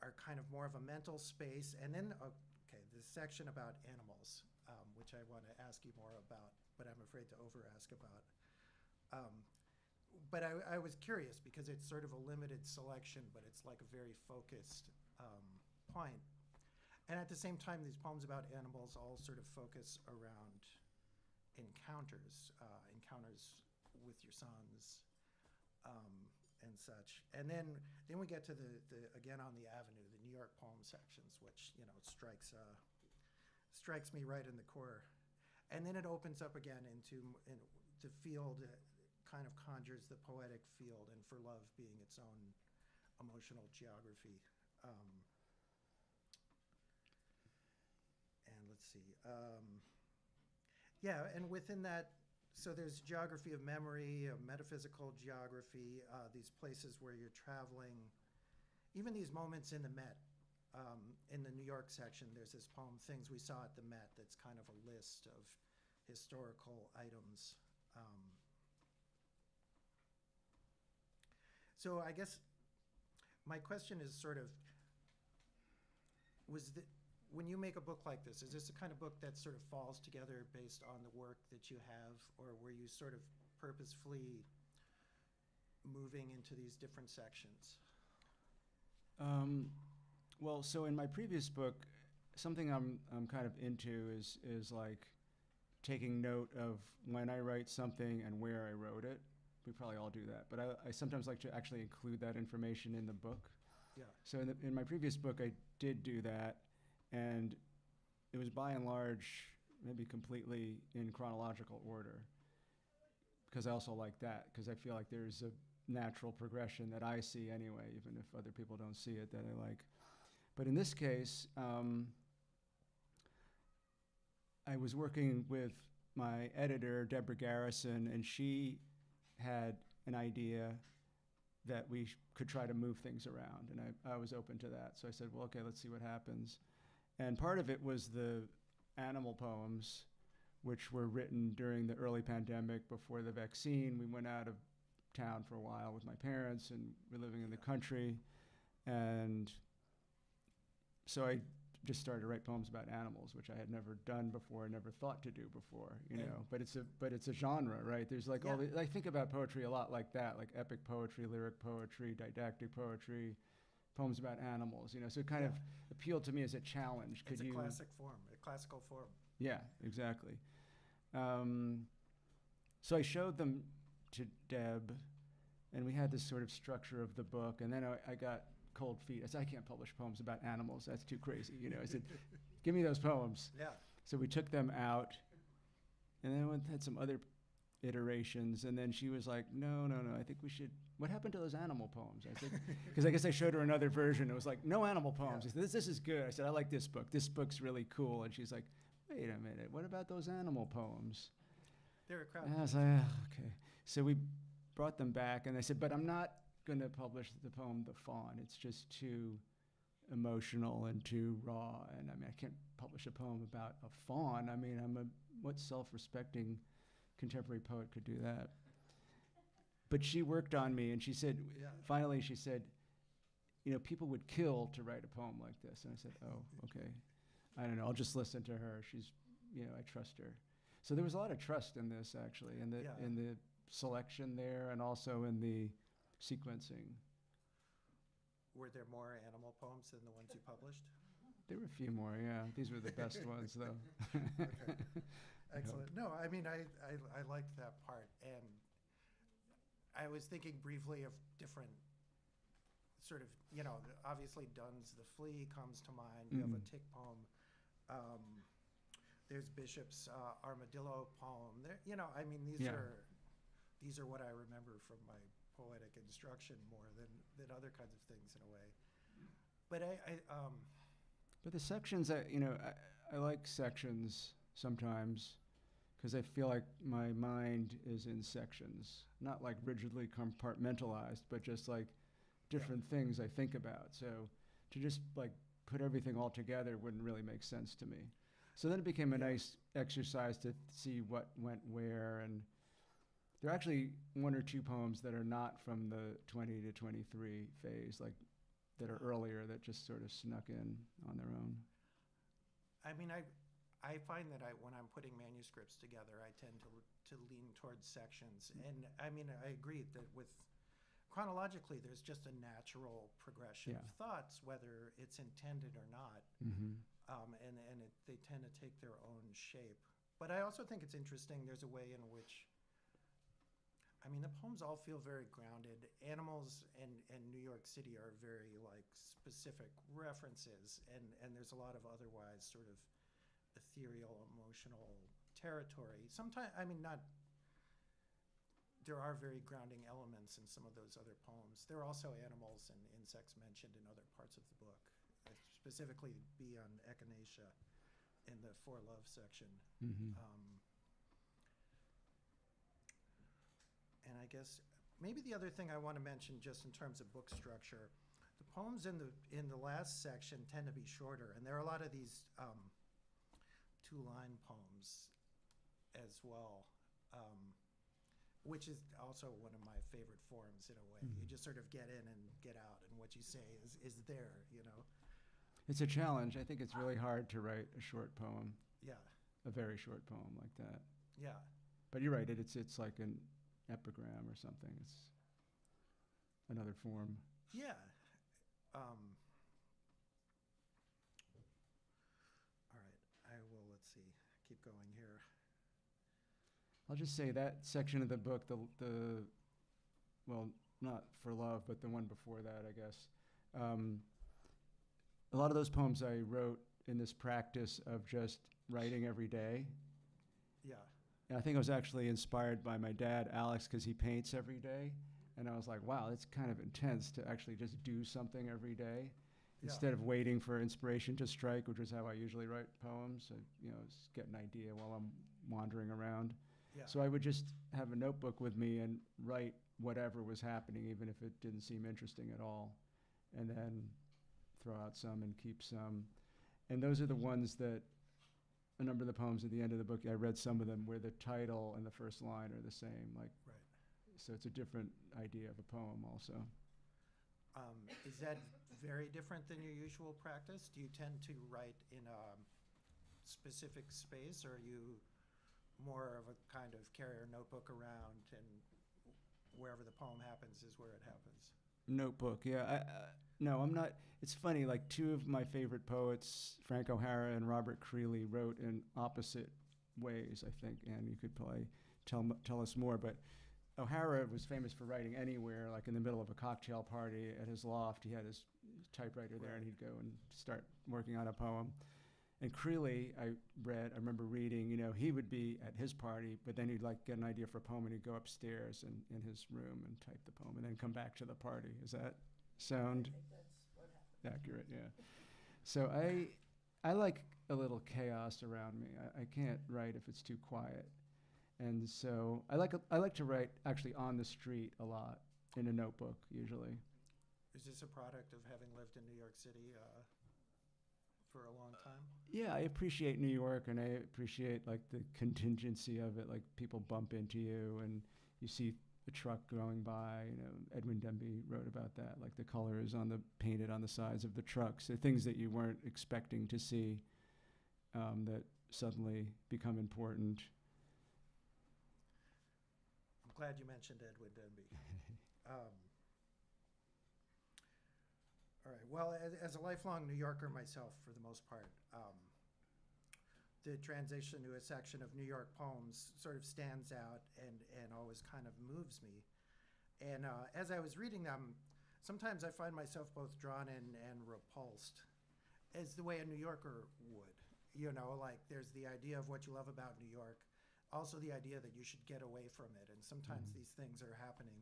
are kind of more of a mental space, and then, okay, this section about animals, which I want to ask you more about, but I'm afraid to over-ask about. But I was curious because it's sort of a limited selection, but it's like a very focused point. And at the same time, these poems about animals all sort of focus around encounters with your sons, and such. And then we get to the Again on the Avenue, the New York poem sections, which, you know, strikes me right in the core. And then it opens up again into the field, kind of conjures the poetic field, and For Love being its own emotional geography. And let's see. Yeah, and within that, so there's geography of memory, a metaphysical geography, these places where you're traveling, even these moments in the Met. In the New York section, there's this poem, Things We Saw at the Met, that's kind of a list of historical items. So I guess my question is sort of, when you make a book like this, is this the kind of book that sort of falls together based on the work that you have, or were you sort of purposefully moving into these different sections? Well, so in my previous book, something I'm kind of into is like taking note of when I write something and where I wrote it. We probably all do that, but I sometimes like to actually include that information in the book. Yeah. So in my previous book, I did do that, and it was by and large maybe completely in chronological order, because I also like that, because I feel like there's a natural progression that I see anyway, even if other people don't see it, that I like. But in this case, I was working with my editor, Deborah Garrison, and she had an idea that we could try to move things around, and I was open to that. So I said, well, okay, let's see what happens. And part of it was the animal poems which were written during the early pandemic before the vaccine. We went out of town for a while with my parents, and we're living in the country. And so I just started to write poems about animals, which I had never done before, never thought to do before, you know. But it's a genre, right? There's like all the, I think about poetry a lot like that, like epic poetry, lyric poetry, didactic poetry, poems about animals, you know. So it kind of appealed to me as a challenge. It's a classic form, a classical form. Yeah, exactly. So I showed them to Deb, and we had this sort of structure of the book, and then I got cold feet. I said, I can't publish poems about animals. That's too crazy. You know, I said, give me those poems. Yeah. So we took them out, and then we had some other iterations, and then she was like, no, I think we should, what happened to those animal poems? I said, because I guess I showed her another version. It was like, no animal poems. I said, this is good. I said, I like this book. This book's really cool. And she's like, wait a minute, what about those animal poems? They're a crowd. And I was like, oh, okay. So we brought them back, and I said, but I'm not going to publish the poem The Fawn. It's just too emotional and too raw. And I mean, I can't publish a poem about a fawn. I mean, what self-respecting contemporary poet could do that? But she worked on me, and she said, finally she said, you know, people would kill to write a poem like this. And I said, oh, okay. I don't know, I'll just listen to her. She's, you know, I trust her. So there was a lot of trust in this, actually, in the selection there, and also in the sequencing. Were there more animal poems than the ones you published? There were a few more, yeah. These were the best ones, though. Okay. Excellent. No, I mean, I liked that part. And I was thinking briefly of different sort of, you know, obviously Dunn's The Flea comes to mind. You have a tick poem. There's Bishop's Armadillo poem. There, you know, I mean, these are what I remember from my poetic instruction more than other kinds of things in a way. But But the sections, I like sections sometimes, because I feel like my mind is in sections, not like rigidly compartmentalized, but just like different things I think about. So to just like put everything all together wouldn't really make sense to me. So then it became a nice exercise to see what went where, and there are actually one or two poems that are not from the 20 to 23 phase, like that are earlier, that just sort of snuck in on their own. I mean, I find that when I'm putting manuscripts together, I tend to lean towards sections. And I mean, I agree that with chronologically, there's just a natural progression of thoughts, whether it's intended or not. Mm-hmm. They tend to take their own shape. But I also think it's interesting, there's a way in which, I mean, the poems all feel very grounded. Animals and New York City are very like specific references, and there's a lot of otherwise sort of ethereal, emotional territory. Sometimes, I mean, there are very grounding elements in some of those other poems. There are also animals and insects mentioned in other parts of the book, specifically bee on echinacea in the For Love section. Mm-hmm. And I guess maybe the other thing I want to mention, just in terms of book structure, the poems in the last section tend to be shorter, and there are a lot of these two-line poems as well, which is also one of my favorite forms in a way. Mm-hmm. You just sort of get in and get out, and what you say is there, you know. It's a challenge. I think it's really hard to write a short poem. Yeah. A very short poem like that. Yeah. But you're right. It's like an epigram or something. It's another form. Yeah. All right. I will, let's see, keep going here. I'll just say that section of the book, well, not For Love, but the one before that, I guess. A lot of those poems I wrote in this practice of just writing every day. Yeah. And I think I was actually inspired by my dad, Alex, because he paints every day. And I was like, wow, it's kind of intense to actually just do something every day instead of waiting for inspiration to strike, which is how I usually write poems. I, just get an idea while I'm wandering around. Yeah. So I would just have a notebook with me and write whatever was happening, even if it didn't seem interesting at all, and then throw out some and keep some. And those are the ones that a number of the poems at the end of the book, I read some of them where the title and the first line are the same. Like, Right. so it's a different idea of a poem also. Is that very different than your usual practice? Do you tend to write in a specific space, or are you more of a kind of carry a notebook around and wherever the poem happens is where it happens? Notebook, yeah. No, I'm not. It's funny, like two of my favorite poets, Frank O'Hara and Robert Creeley, wrote in opposite ways, I think, and you could probably tell us more, but O'Hara was famous for writing anywhere, like in the middle of a cocktail party at his loft. He had his typewriter there, and he'd go and start working on a poem. And Creeley, I remember reading, you know, he would be at his party, but then he'd like get an idea for a poem, and he'd go upstairs in his room and type the poem, and then come back to the party. Does that sound accurate? Yeah. So I like a little chaos around me. I can't write if it's too quiet. And so I like to write actually on the street a lot in a notebook usually. Is this a product of having lived in New York City for a long time? Yeah, I appreciate New York, and I appreciate like the contingency of it. Like people bump into you, and you see a truck going by. You know, Edmund Berrigan wrote about that. Like the colors painted on the sides of the trucks, the things that you weren't expecting to see that suddenly become important. I'm glad you mentioned Edwin Denby. All right. Well, as a lifelong New Yorker myself, for the most part, the transition to a section of New York poems sort of stands out and always kind of moves me. And as I was reading them, sometimes I find myself both drawn in and repulsed, as the way a New Yorker would. You know, like there's the idea of what you love about New York, also the idea that you should get away from it. And sometimes these things are happening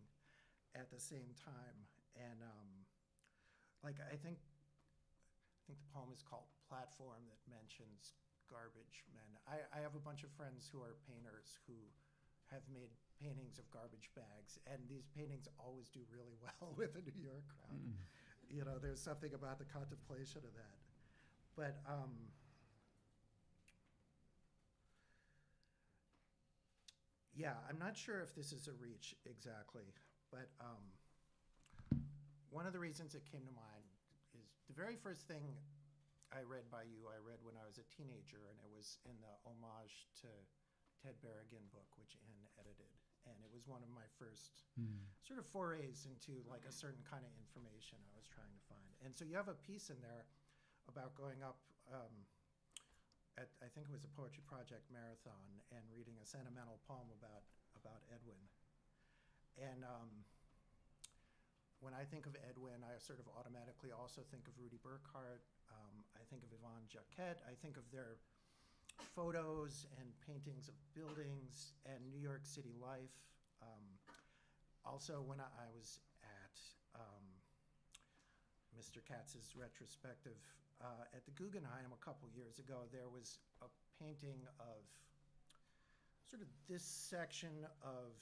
at the same time. And like I think the poem is called Platform, that mentions garbage men. I have a bunch of friends who are painters who have made paintings of garbage bags, and these paintings always do really well with a New York crowd. You know, there's something about the contemplation of that. But yeah, I'm not sure if this is a reach exactly, but one of the reasons it came to mind is the very first thing I read by you, I read when I was a teenager, and it was in the homage to Ted Berrigan book, which Anne edited. And it was one of my first sort of forays into like a certain kind of information I was trying to find. And so you have a piece in there about going up at, I think it was a Poetry Project marathon, and reading a sentimental poem about Edwin. And when I think of Edwin, I sort of automatically also think of Rudy Burkhart. I think of Vincent Kat. I think of their photos and paintings of buildings and New York City life. Also, when I was at Mr. Katz's retrospective at the Guggenheim a couple years ago, there was a painting of sort of this section of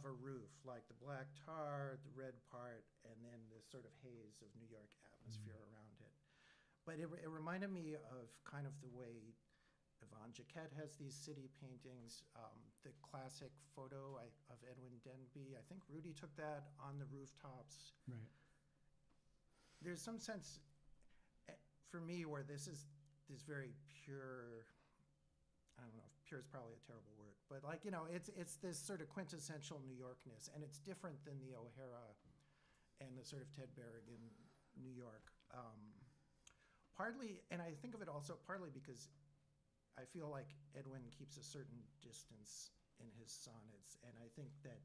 a roof, like the black tar, the red part, and then this sort of haze of New York atmosphere around it. But it reminded me of kind of the way Vincent Kat has these city paintings, the classic photo of Edwin Denby. I think Rudy took that on the rooftops. Right. There's some sense for me where this is this very pure, I don't know, pure is probably a terrible word, but like, you know, it's this sort of quintessential New Yorkness, and it's different than the O'Hara and the sort of Ted Berrigan New York. Partly, and I think of it also partly because I feel like Edwin keeps a certain distance in his sonnets, and I think that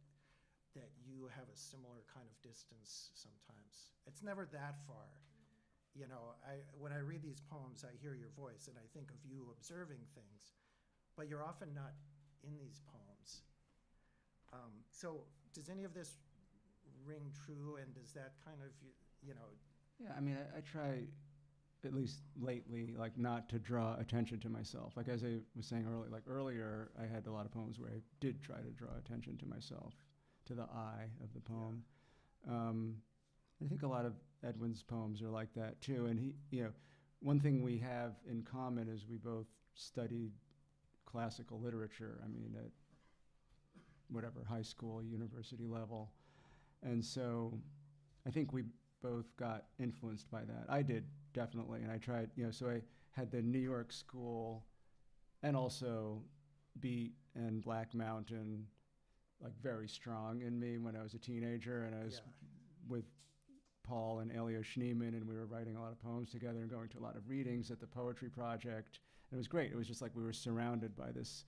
you have a similar kind of distance sometimes. It's never that far. You know, when I read these poems, I hear your voice, and I think of you observing things, but you're often not in these poems. So does any of this ring true, and does that kind of, you know? Yeah, I mean, I try, at least lately, like not to draw attention to myself. Like as I was saying earlier, I had a lot of poems where I did try to draw attention to myself, to the I of the poem. Yeah. I think a lot of Edwin's poems are like that too. And he, you know, one thing we have in common is we both studied classical literature. I mean, at whatever, high school, university level. And so I think we both got influenced by that. I did, definitely. And I tried, so I had the New York school and also Beat and Black Mountain, like very strong in me when I was a teenager. And I was with Paul and Elio Schneeman, and we were writing a lot of poems together and going to a lot of readings at the Poetry Project. And it was great. It was just like we were surrounded by this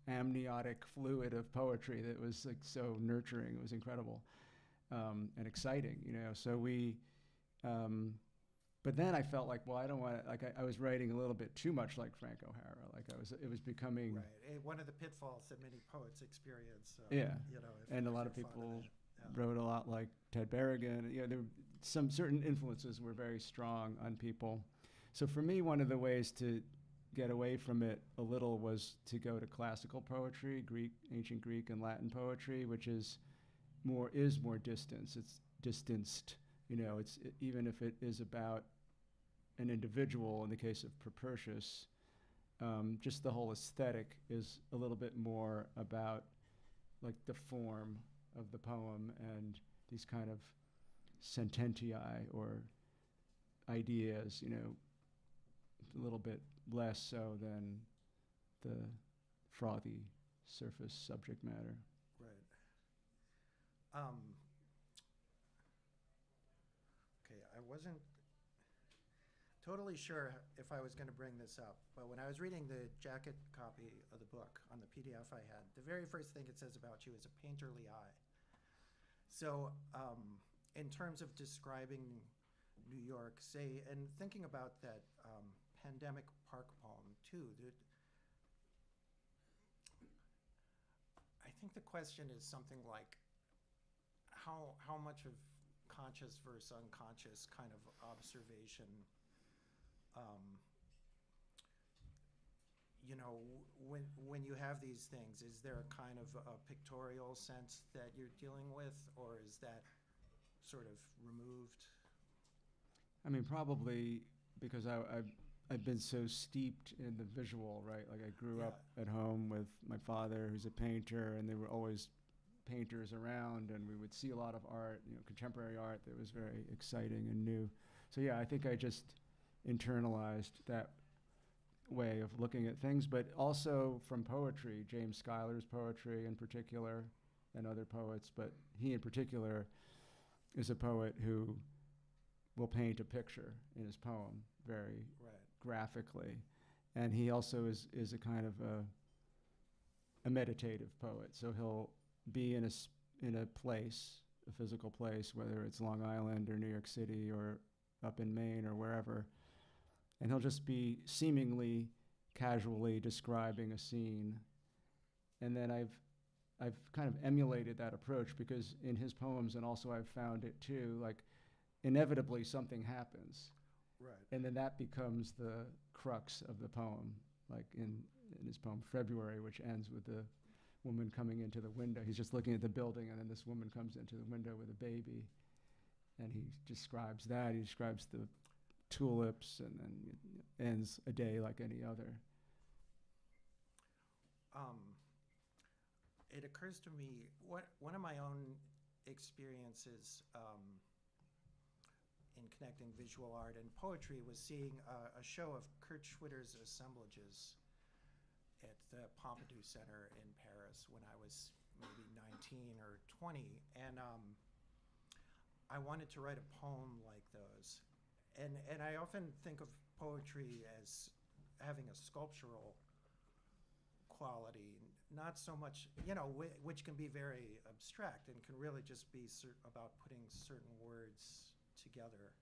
amniotic fluid of poetry that was like so nurturing. It was incredible and exciting, So we, but then I felt like, well, I don't want to, like I was writing a little bit too much like Frank O'Hara. Like it was becoming. Right. One of the pitfalls that many poets experience. Yeah. And a lot of people wrote a lot like Ted Berrigan. There were some certain influences were very strong on people. So for me, one of the ways to get away from it a little was to go to classical poetry, ancient Greek and Latin poetry, which is more distance. It's distanced. Even if it is about an individual, in the case of Propertius, just the whole aesthetic is a little bit more about like the form of the poem and these kind of sententiae or ideas, a little bit less so than the frothy surface subject matter. Right. Okay, I wasn't totally sure if I was going to bring this up, but when I was reading the jacket copy of the book on the PDF I had, the very first thing it says about you is a painterly eye. So in terms of describing New York, say, and thinking about that pandemic park poem too, I think the question is something like how much of conscious versus unconscious kind of observation, when you have these things, is there a kind of a pictorial sense that you're dealing with, or is that sort of removed? I mean, probably because I've been so steeped in the visual, right? Like I grew up at home with my father, who's a painter, and there were always painters around, and we would see a lot of art, contemporary art that was very exciting and new. So yeah, I think I just internalized that way of looking at things, but also from poetry, James Schuyler's poetry in particular, and other poets, but he in particular is a poet who will paint a picture in his poem very graphically. And he also is a kind of a meditative poet. So he'll be in a place, a physical place, whether it's Long Island or New York City or up in Maine or wherever, and he'll just be seemingly casually describing a scene. And then I've kind of emulated that approach, because in his poems, and also I've found it too, like inevitably something happens. Right. And then that becomes the crux of the poem, like in his poem February, which ends with the woman coming into the window. He's just looking at the building, and then this woman comes into the window with a baby. And he describes that. He describes the tulips, and then ends a day like any other. It occurs to me, one of my own experiences in connecting visual art and poetry was seeing a show of Kurt Schwitter's assemblages at the Pompidou Center in Paris when I was maybe 19 or 20. And I wanted to write a poem like those. And I often think of poetry as having a sculptural quality, not so much, which can be very abstract and can really just be about putting certain words together.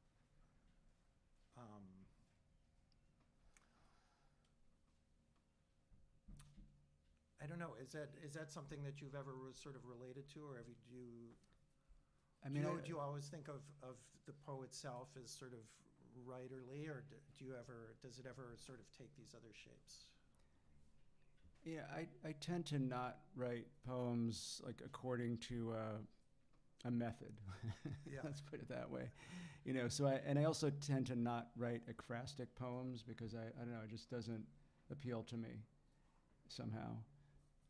I don't know. Is that something that you've ever sort of related to, or do you always think of the poem itself as sort of writerly, or does it ever sort of take these other shapes? Yeah, I tend to not write poems like according to a method. Yeah. Let's put it that way. So I also tend to not write ekphrastic poems, because I don't know, it just doesn't appeal to me somehow.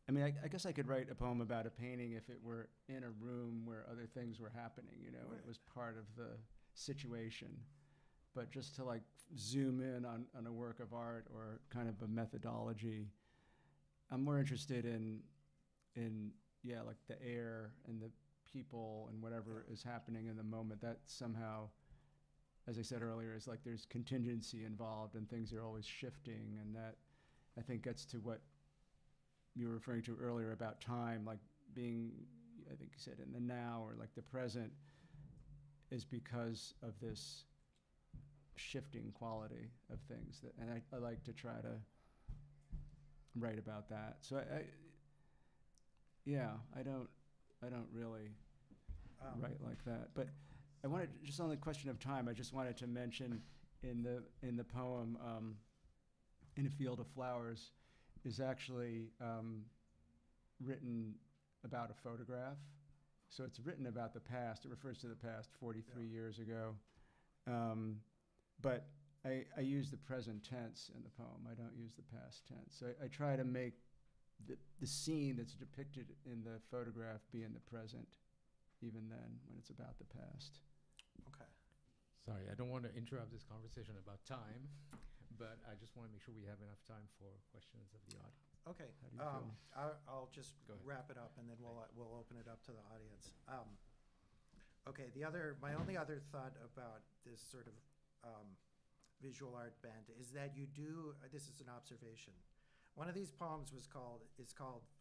I mean, I guess I could write a poem about a painting if it were in a room where other things were happening, you know, and it was part of the situation. But just to like zoom in on a work of art or kind of a methodology, I'm more interested in yeah, like the air and the people and whatever is happening in the moment. That somehow, as I said earlier, is like there's contingency involved and things are always shifting, and that I think gets to what you were referring to earlier about time, like being, I think you said, in the now or like the present, is because of this shifting quality of things. That, and I like to try to write about that. So I don't really write like that. But I wanted, just on the question of time, I just wanted to mention in the poem, In a Field of Flowers, is actually written about a photograph. So it's written about the past. It refers to the past 43 years ago. But I use the present tense in the poem. I don't use the past tense. So I try to make the scene that's depicted in the photograph be in the present, even then, when it's about the past. Okay. Sorry, I don't want to interrupt this conversation about time, but I just want to make sure we have enough time for questions of the audience. Okay. How do you feel? I'll just Go ahead. wrap it up, and then we'll open it up to the audience. Okay. My only other thought about this sort of visual art bent is that you do. This is an observation. One of these poems is called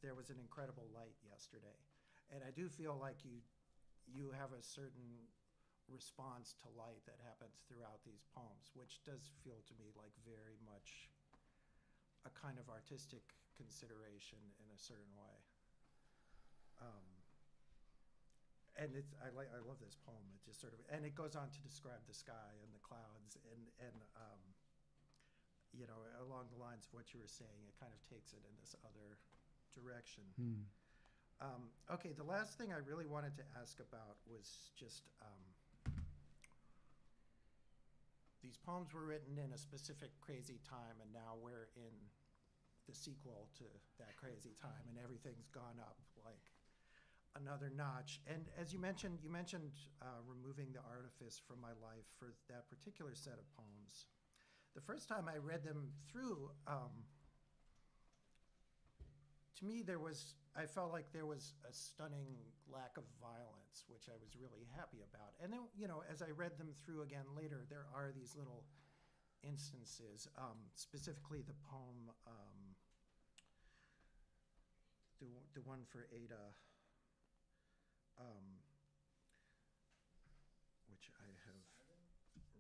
"There Was an Incredible Light Yesterday," and I do feel like you have a certain response to light that happens throughout these poems, which does feel to me like very much a kind of artistic consideration in a certain way. And I love this poem. It just sort of, and it goes on to describe the sky and the clouds and you know, along the lines of what you were saying, it kind of takes it in this other direction. Okay, the last thing I really wanted to ask about was just these poems were written in a specific crazy time, and now we're in the sequel to that crazy time, and everything's gone up like another notch. And as you mentioned removing the artifice from my life for that particular set of poems. The first time I read them through, to me I felt like there was a stunning lack of violence, which I was really happy about. And then, you know, as I read them through again later, there are these little instances, specifically the poem, the one for Ada, which I have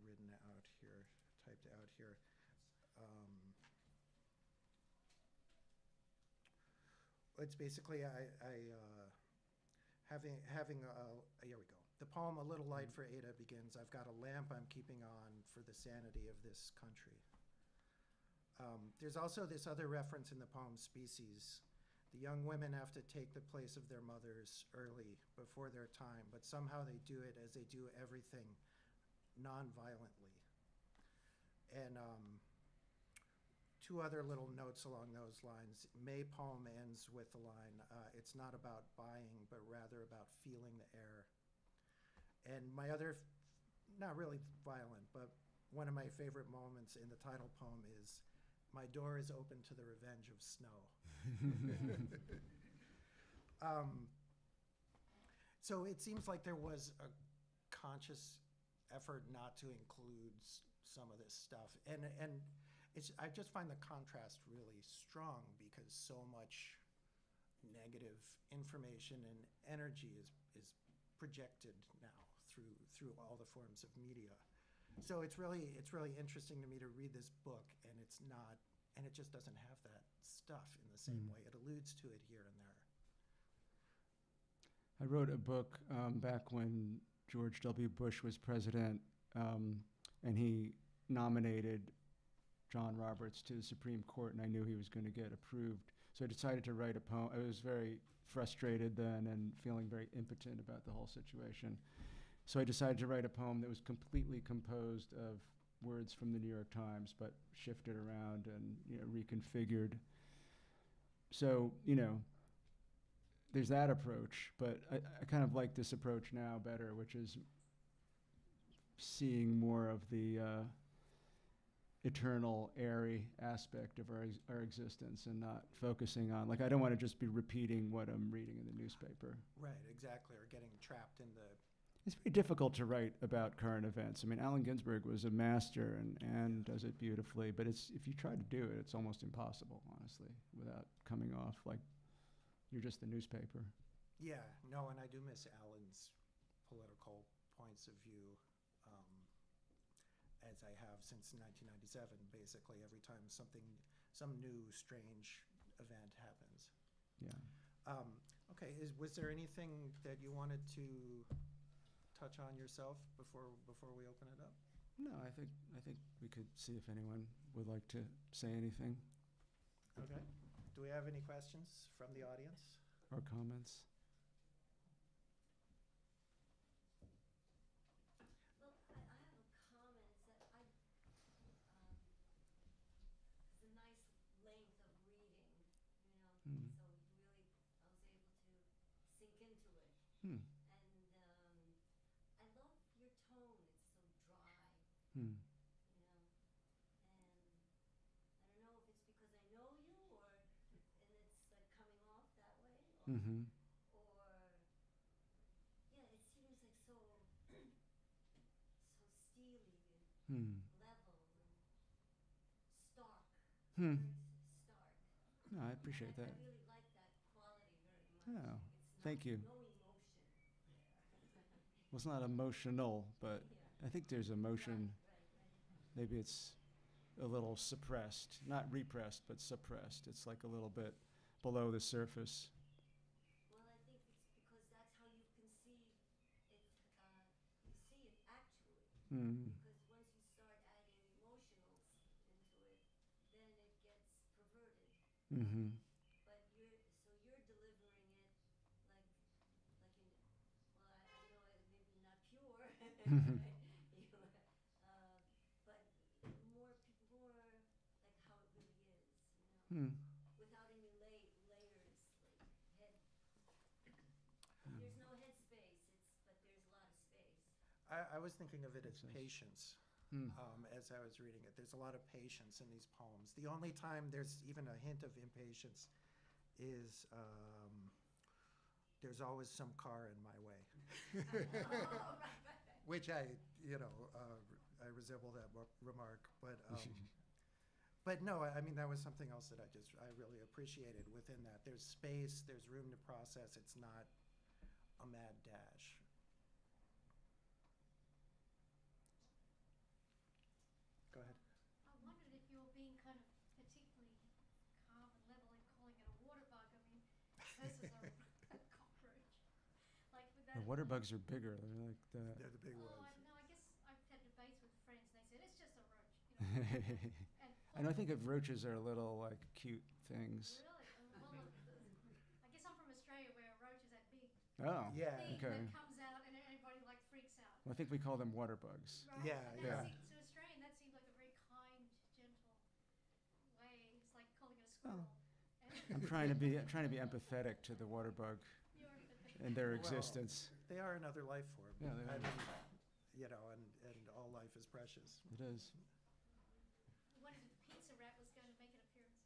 written out here, typed out here. It's basically having here we go. The poem "A Little Light for Ada" begins, "I've got a lamp I'm keeping on for the sanity of this country." There's also this other reference in the poem "Species." The young women have to take the place of their mothers early, before their time, but somehow they do it as they do everything, non-violently. And two other little notes along those lines. May poem ends with the line, "It's not about buying, but rather about feeling the air." And my other, not really violent, but one of my favorite moments in the title poem is, "My door is open to the revenge of snow." So it seems like there was a conscious effort not to include some of this stuff. And I just find the contrast really strong, because so much negative information and energy is projected now through all the forms of media. So it's really interesting to me to read this book, and it just doesn't have that stuff in the same way. It alludes to it here and there. I wrote a book back when George W. Bush was president, and he nominated John Roberts to the Supreme Court, and I knew he was going to get approved. So I decided to write a poem. I was very frustrated then and feeling very impotent about the whole situation. So I decided to write a poem that was completely composed of words from the New York Times, but shifted around and, you know, reconfigured. So, you know, there's that approach, but I kind of like this approach now better, which is seeing more of the eternal, airy aspect of our existence and not focusing on, like, I don't want to just be repeating what I'm reading in the newspaper. Right, exactly, or getting trapped in the, It's very difficult to write about current events. I mean, Allen Ginsberg was a master and does it beautifully, but it's, if you try to do it, it's almost impossible, honestly, without coming off like you're just the newspaper. yeah, no, and I do miss Alan's political points of view, as I have since 1997, basically, every time some new strange event happens. Yeah. Okay, was there anything that you wanted to touch on yourself before we open it up? No, I think we could see if anyone would like to say anything Okay. Do we have any questions from the audience? or comments. Well, I have a comment that it's a nice length of reading, you know, Hmm. so really I was able to sink into it. Hmm. And I love your tone, it's so dry, Hmm. you know, and I don't know if it's because I know you and it's like coming off that way, Mm-hmm. or yeah, it seems like so steely and Hmm. level and stark, Hmm. very stark. No, I appreciate And that. I really like that quality very much. Oh, It's thank you. no emotion there. Well, it's not emotional, but Yeah. I think there's emotion. Right. Maybe it's a little suppressed, not repressed, but suppressed. It's like a little bit below the surface. Well, I think it's because that's how you conceive it, you see it actually. Hmm. Because once you start adding emotionals into it, then it gets perverted. Mm-hmm. But you're delivering it like in, well, I know it maybe not pure, Mhm. but more like how it really is, Hmm. without any layers, like head. There's no head space, but there's a lot of space. I was thinking of it as Makes sense. patience. Hmm. As I was reading it. There's a lot of patience in these poems. The only time there's even a hint of impatience is there's always some car in my way. Oh, right. Which I resemble that remark, but no, I mean, that was something else that I really appreciated within that. There's space, there's room to process, it's not a mad dash. Go ahead. I wondered if you were being kind of particularly calm and level in calling it a water bug. I mean, versus a cockroach. Like with that. The water bugs are bigger. They're like that. They're the big Oh, ones. I don't know. I guess I've had debates with friends. They said it's just a roach. You know? And I know. I think of roaches are little like cute things. really, well, I guess I'm from Australia where a roach is that big Oh. Yeah. thing Okay. that comes out and everybody like freaks out. Well, I think we call them water bugs. Right? Yeah, And yeah. to Australian, that seemed like a very kind, gentle way. It's like calling it a squirrel. And I'm trying to be empathetic to the water bug you're and their Well, existence. They are another life form. Yeah, they I are. mean, and all life is precious. It is. I wondered if Pizza Rat was going to make an appearance.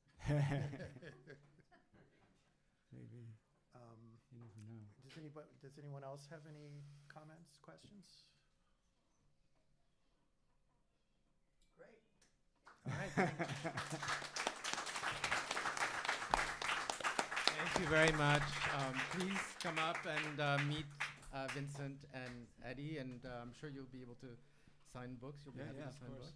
Maybe. You never know. Does anyone else have any comments, questions? Great. All right. Thank you very much. Please come up and meet Vincent and Eddie, and I'm sure you'll be able to sign books. You'll be Yeah, happy yeah, to of sign course. books.